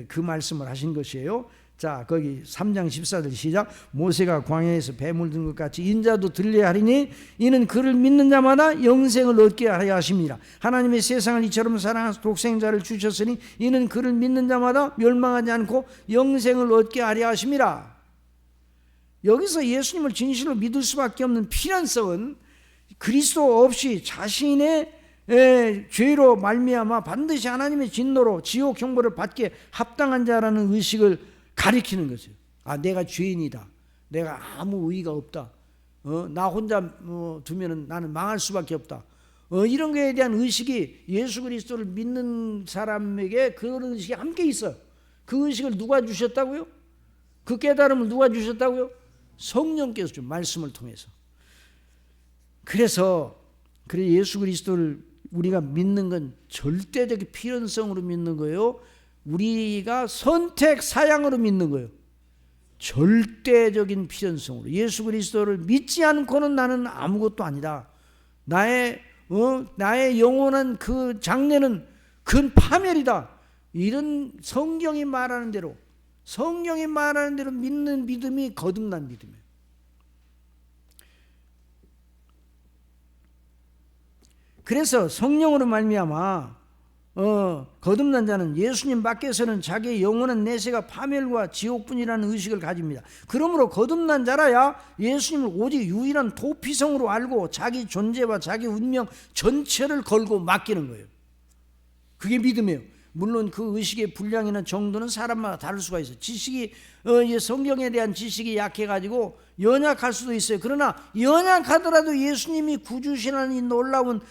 그 말씀을 하신 것이에요. 자, 거기 3장 14절 시작. 모세가 광야에서 뱀을 든 것 같이 인자도 들려야 하리니 이는 그를 믿는 자마다 영생을 얻게 하려 하심이라. 하나님의 세상을 이처럼 사랑하사 독생자를 주셨으니 이는 그를 믿는 자마다 멸망하지 않고 영생을 얻게 하려 하심이라. 여기서 예수님을 진실로 믿을 수밖에 없는 필연성은 그리스도 없이 자신의 죄로 말미암아 반드시 하나님의 진노로 지옥 형벌을 받게 합당한 자라는 의식을 가리키는 거죠. 아, 내가 죄인이다. 내가 아무 의의가 없다. 나 혼자 두면은 나는 망할 수밖에 없다. 이런 거에 대한 의식이 예수 그리스도를 믿는 사람에게 그런 의식이 함께 있어요. 그 의식을 누가 주셨다고요? 그 깨달음을 누가 주셨다고요? 성령께서 준 말씀을 통해서. 그래서 예수 그리스도를 우리가 믿는 건 절대적인 필연성으로 믿는 거예요. 우리가 선택 사양으로 믿는 거예요. 절대적인 필연성으로. 예수 그리스도를 믿지 않고는 나는 아무것도 아니다. 나의 영원한 그 장래는 큰 파멸이다. 이런 성경이 말하는 대로 믿는 믿음이 거듭난 믿음이에요. 그래서 성령으로 말미암아 거듭난 자는 예수님 밖에서는 자기의 영원한 내세가 파멸과 지옥뿐이라는 의식을 가집니다. 그러므로 거듭난 자라야 예수님을 오직 유일한 도피성으로 알고 자기 존재와 자기 운명 전체를 걸고 맡기는 거예요. 그게 믿음이에요. 물론 그 의식의 분량이나 정도는 사람마다 다를 수가 있어요. 지식이 성경에 대한 지식이 약해가지고 연약할 수도 있어요. 그러나 연약하더라도 예수님이 구주시라는 이 놀라운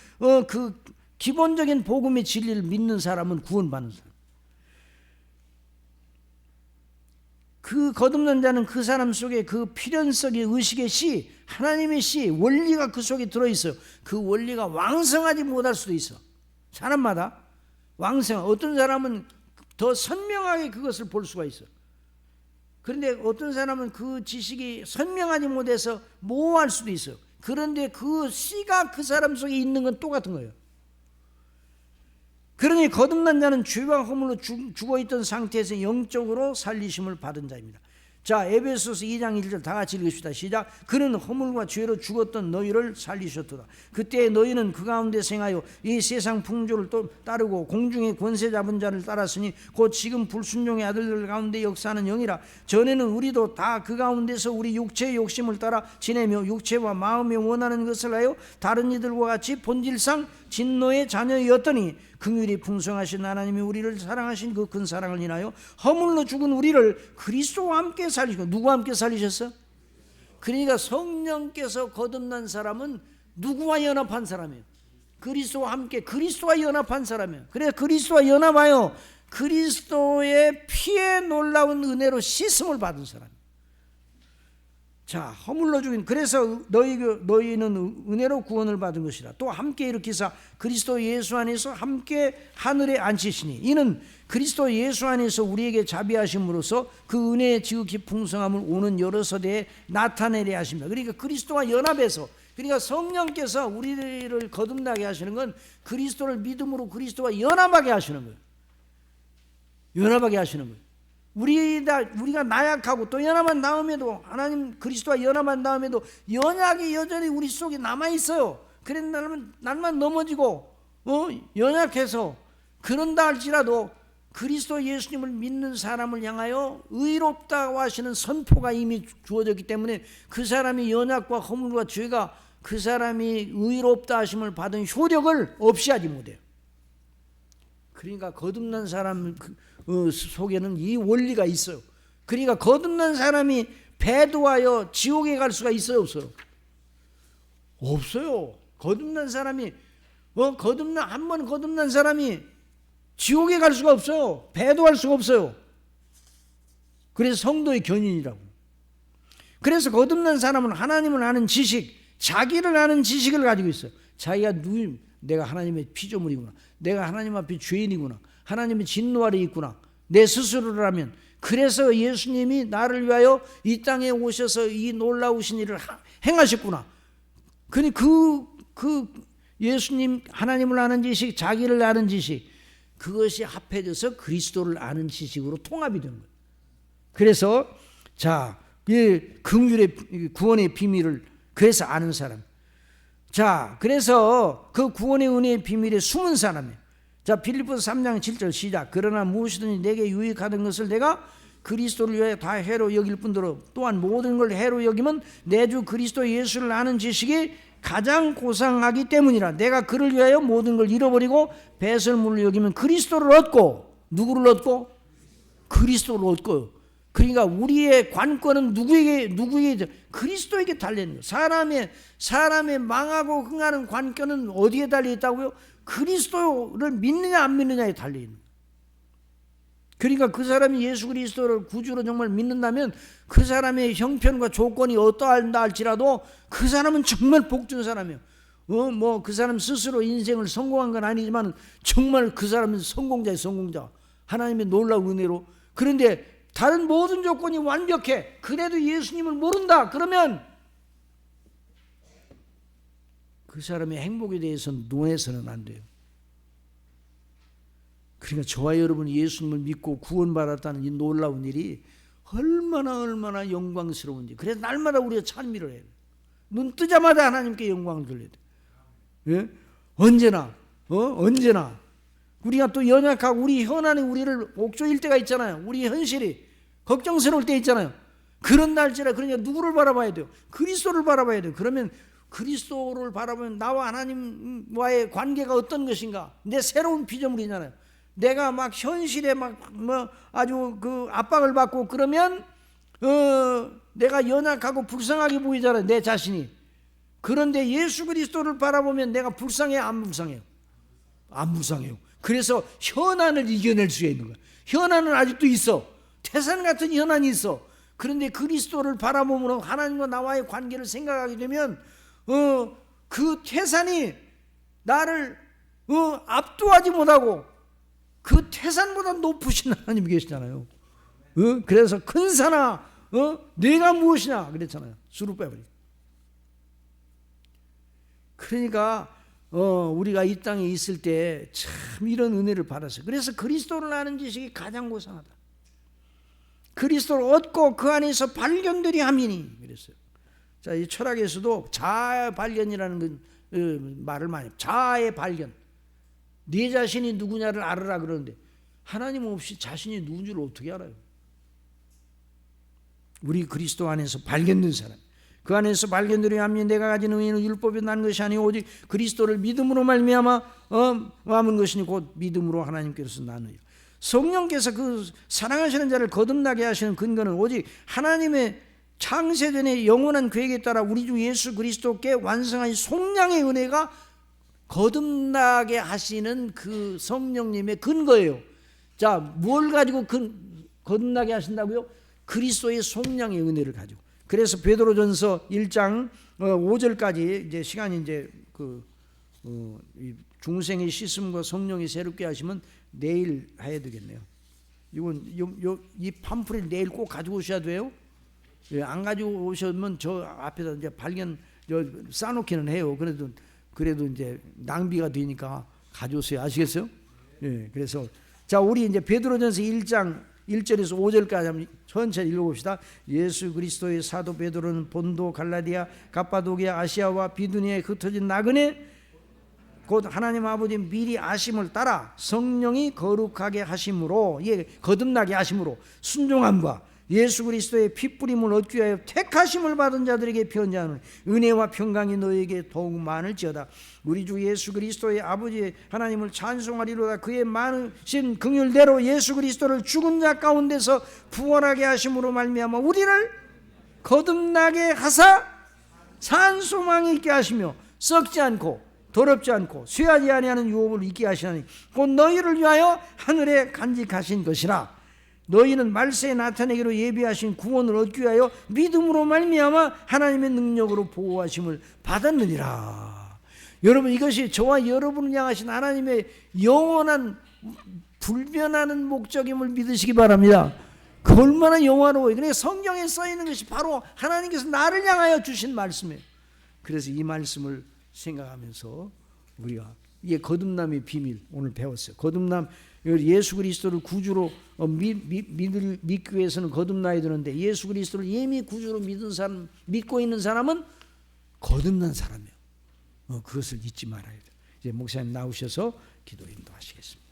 그 기본적인 복음의 진리를 믿는 사람은 구원받는 사람. 그 거듭난 자는 그 사람 속에 그 필연성의 의식의 씨, 하나님의 씨, 원리가 그 속에 들어있어요. 그 원리가 왕성하지 못할 수도 있어. 사람마다 왕성. 어떤 사람은 더 선명하게 그것을 볼 수가 있어. 그런데 어떤 사람은 그 지식이 선명하지 못해서 모호할 수도 있어요. 그런데 그 씨가 그 사람 속에 있는 건 똑같은 거예요. 그러니 거듭난 자는 죄와 허물로 죽어있던 상태에서 영적으로 살리심을 받은 자입니다. 자, 에베소서 2장 1절 다 같이 읽읍시다. 시작. 그는 허물과 죄로 죽었던 너희를 살리셨도다. 그때 너희는 그 가운데 생하여 이 세상 풍조를 또 따르고 공중의 권세 잡은 자를 따랐으니 곧 지금 불순종의 아들들 가운데 역사하는 영이라. 전에는 우리도 다 그 가운데서 우리 육체의 욕심을 따라 지내며 육체와 마음에 원하는 것을 하여 다른 이들과 같이 본질상 진노의 자녀였더니 긍휼이 풍성하신 하나님이 우리를 사랑하신 그 큰 사랑을 인하여 허물로 죽은 우리를 그리스도와 함께 살리시고. 누구와 함께 살리셨어? 그러니까 성령께서 거듭난 사람은 누구와 연합한 사람이에요? 그리스도와 함께, 그리스도와 연합한 사람이에요. 그래서 그리스도와 연합하여 그리스도의 피에 놀라운 은혜로 씻음을 받은 사람이에요. 자, 허물로 죽인. 그래서 너희는 은혜로 구원을 받은 것이라. 또 함께 일으키사 그리스도 예수 안에서 함께 하늘에 앉히시니 이는 그리스도 예수 안에서 우리에게 자비하심으로써 그 은혜의 지극히 풍성함을 오는 여러 세대에 나타내려 하십니다. 그러니까 그리스도와 연합해서, 그러니까 성령께서 우리를 거듭나게 하시는 건 그리스도를 믿음으로 그리스도와 연합하게 하시는 거예요. 연합하게 하시는 거예요. 우리가 나약하고 또 연합한 다음에도, 하나님 그리스도와 연합한 다음에도 연약이 여전히 우리 속에 남아있어요. 그래서 날만 넘어지고 연약해서, 그런다 할지라도 그리스도 예수님을 믿는 사람을 향하여 의롭다고 하시는 선포가 이미 주어졌기 때문에 그 사람이 연약과 허물과 죄가 그 사람이 의롭다 하심을 받은 효력을 없이 하지 못해요. 그러니까 거듭난 사람 속에는 이 원리가 있어요. 그러니까 거듭난 사람이 배도하여 지옥에 갈 수가 있어요, 없어요? 없어요. 거듭난 사람이 한 번 거듭난 사람이 지옥에 갈 수가 없어요. 배도할 수가 없어요. 그래서 성도의 견인이라고. 그래서 거듭난 사람은 하나님을 아는 지식, 자기를 아는 지식을 가지고 있어요. 자기가 내가 하나님의 피조물이구나, 내가 하나님 앞에 죄인이구나, 하나님의 진노 아래 있구나, 내 스스로라면. 그래서 예수님이 나를 위하여 이 땅에 오셔서 이 놀라우신 일을 행하셨구나. 그니 그 예수님, 하나님을 아는 지식, 자기를 아는 지식, 그것이 합해져서 그리스도를 아는 지식으로 통합이 되는 거예요. 그래서 자, 긍휼의 구원의 비밀을 그래서 아는 사람. 자, 그래서 그 구원의 은혜의 비밀에 숨은 사람이에요. 자, 빌립보서 3장 7절 시작. 그러나 무엇이든지 내게 유익하던 것을 내가 그리스도를 위하여 다 해로 여길 뿐더러 또한 모든 걸 해로 여기면 내 주 그리스도 예수를 아는 지식이 가장 고상하기 때문이라. 내가 그를 위하여 모든 걸 잃어버리고 배설물을 여기면 그리스도를 얻고. 누구를 얻고? 그리스도를 얻고요. 그러니까 우리의 관건은 누구에게? 그리스도에게 달려있는 거예요. 사람의 망하고 흥하는 관건은 어디에 달려있다고요? 그리스도를 믿느냐 안 믿느냐에 달려있는 거예요. 그러니까 그 사람이 예수 그리스도를 구주로 정말 믿는다면 그 사람의 형편과 조건이 어떠한다 할지라도 그 사람은 정말 복준 사람이에요. 그 사람 스스로 인생을 성공한 건 아니지만 정말 그 사람은 성공자예요, 성공자. 하나님의 놀라운 은혜로. 그런데 다른 모든 조건이 완벽해. 그래도 예수님을 모른다. 그러면 그 사람의 행복에 대해서는 논해서는 안 돼요. 그러니까 저와 여러분이 예수님을 믿고 구원받았다는 이 놀라운 일이 얼마나 영광스러운지. 그래서 날마다 우리가 찬미를 해요. 눈 뜨자마자 하나님께 영광을 돌려야 돼요. 예? 언제나 우리가 또 연약하고 우리 현안이 우리를 옥조일 때가 있잖아요. 우리 현실이 걱정스러울 때 있잖아요. 그런 날짜라. 그러니까 누구를 바라봐야 돼요? 그리스도를 바라봐야 돼요. 그러면 그리스도를 바라보면 나와 하나님과의 관계가 어떤 것인가? 내 새로운 피조물이잖아요. 내가 막 현실에 아주 그 압박을 받고 그러면 내가 연약하고 불쌍하게 보이잖아요, 내 자신이. 그런데 예수 그리스도를 바라보면 내가 불쌍해, 안 불쌍해요? 안 불쌍해요. 그래서 현안을 이겨낼 수 있는 거예요. 현안은 아직도 있어. 태산 같은 현안이 있어. 그런데 그리스도를 바라보므로 하나님과 나와의 관계를 생각하게 되면 그 태산이 나를 압도하지 못하고 그 태산보다 높으신 하나님이 계시잖아요. 그래서 큰 산아, 내가 무엇이냐 그랬잖아요. 수르바벨이. 그러니까 우리가 이 땅에 있을 때 참 이런 은혜를 받았어요. 그래서 그리스도를 아는 지식이 가장 고상하다. 그리스도를 얻고 그 안에서 발견들이 함이니 그랬어요. 자, 이 철학에서도 자아 발견이라는 말을 많이 해요. 자아의 발견. 네 자신이 누구냐를 알으라 그러는데 하나님 없이 자신이 누군지를 어떻게 알아요? 우리 그리스도 안에서 발견된 사람, 그 안에서 발견들이 함이 내가 가진 의인은 율법에 난 것이 아니오 오직 그리스도를 믿음으로 말미암아 남은 것이니 곧 믿음으로 하나님께서 나누요. 성령께서 그 사랑하시는 자를 거듭나게 하시는 근거는 오직 하나님의 창세전의 영원한 계획에 따라 우리 주 예수 그리스도께 완성한 속량의 은혜가 거듭나게 하시는 그 성령님의 근거예요. 자, 뭘 가지고 거듭나게 하신다고요? 그리스도의 속량의 은혜를 가지고. 그래서 베드로전서 1장 5절까지 이제 시간이 이제 중생의 씻음과 성령이 새롭게 하시면 내일 해야 되겠네요. 이 팜플을 내일 꼭 가지고 오셔야 돼요. 안 가지고 오시면 저 앞에다 이제 쌓아놓기는 해요. 그래도 이제 낭비가 되니까 가져오세요. 아시겠어요? 예. 그래서 자, 우리 이제 베드로전서 1장 1절에서 5절까지 한번 천천히 읽어봅시다. 예수 그리스도의 사도 베드로는 본도, 갈라디아, 갑바도기아, 아시아와 비두니아에 흩어진 나그네 곧 하나님 아버지 미리 아심을 따라 성령이 거룩하게 하심으로, 거듭나게 하심으로 순종함과 예수 그리스도의 핏부림을 얻기 위하여 택하심을 받은 자들에게 편지하는 은혜와 평강이 너에게 더욱 많을지어다. 우리 주 예수 그리스도의 아버지 하나님을 찬송하리로다. 그의 많으신 긍휼대로 예수 그리스도를 죽은 자 가운데서 부활하게 하심으로 말미암아 우리를 거듭나게 하사 산 소망이 있게 하시며 썩지 않고 더럽지 않고 쇠하지 아니하는 유업을 있게 하시나니 곧 너희를 위하여 하늘에 간직하신 것이라. 너희는 말세에 나타내기로 예비하신 구원을 얻기 위하여 믿음으로 말미암아 하나님의 능력으로 보호하심을 받았느니라. 여러분, 이것이 저와 여러분을 향하신 하나님의 영원한 불변하는 목적임을 믿으시기 바랍니다. 그 얼마나 영화로워요. 그러니까 성경에 써있는 것이 바로 하나님께서 나를 향하여 주신 말씀이에요. 그래서 이 말씀을 생각하면서 우리가 이게 거듭남의 비밀 오늘 배웠어요. 거듭남, 예수 그리스도를 구주로 믿기 위해서는 거듭나야 되는데 예수 그리스도를 이미 구주로 믿고 있는 사람은 거듭난 사람이에요. 그것을 잊지 말아야 돼요. 이제 목사님 나오셔서 기도 인도하시겠습니다.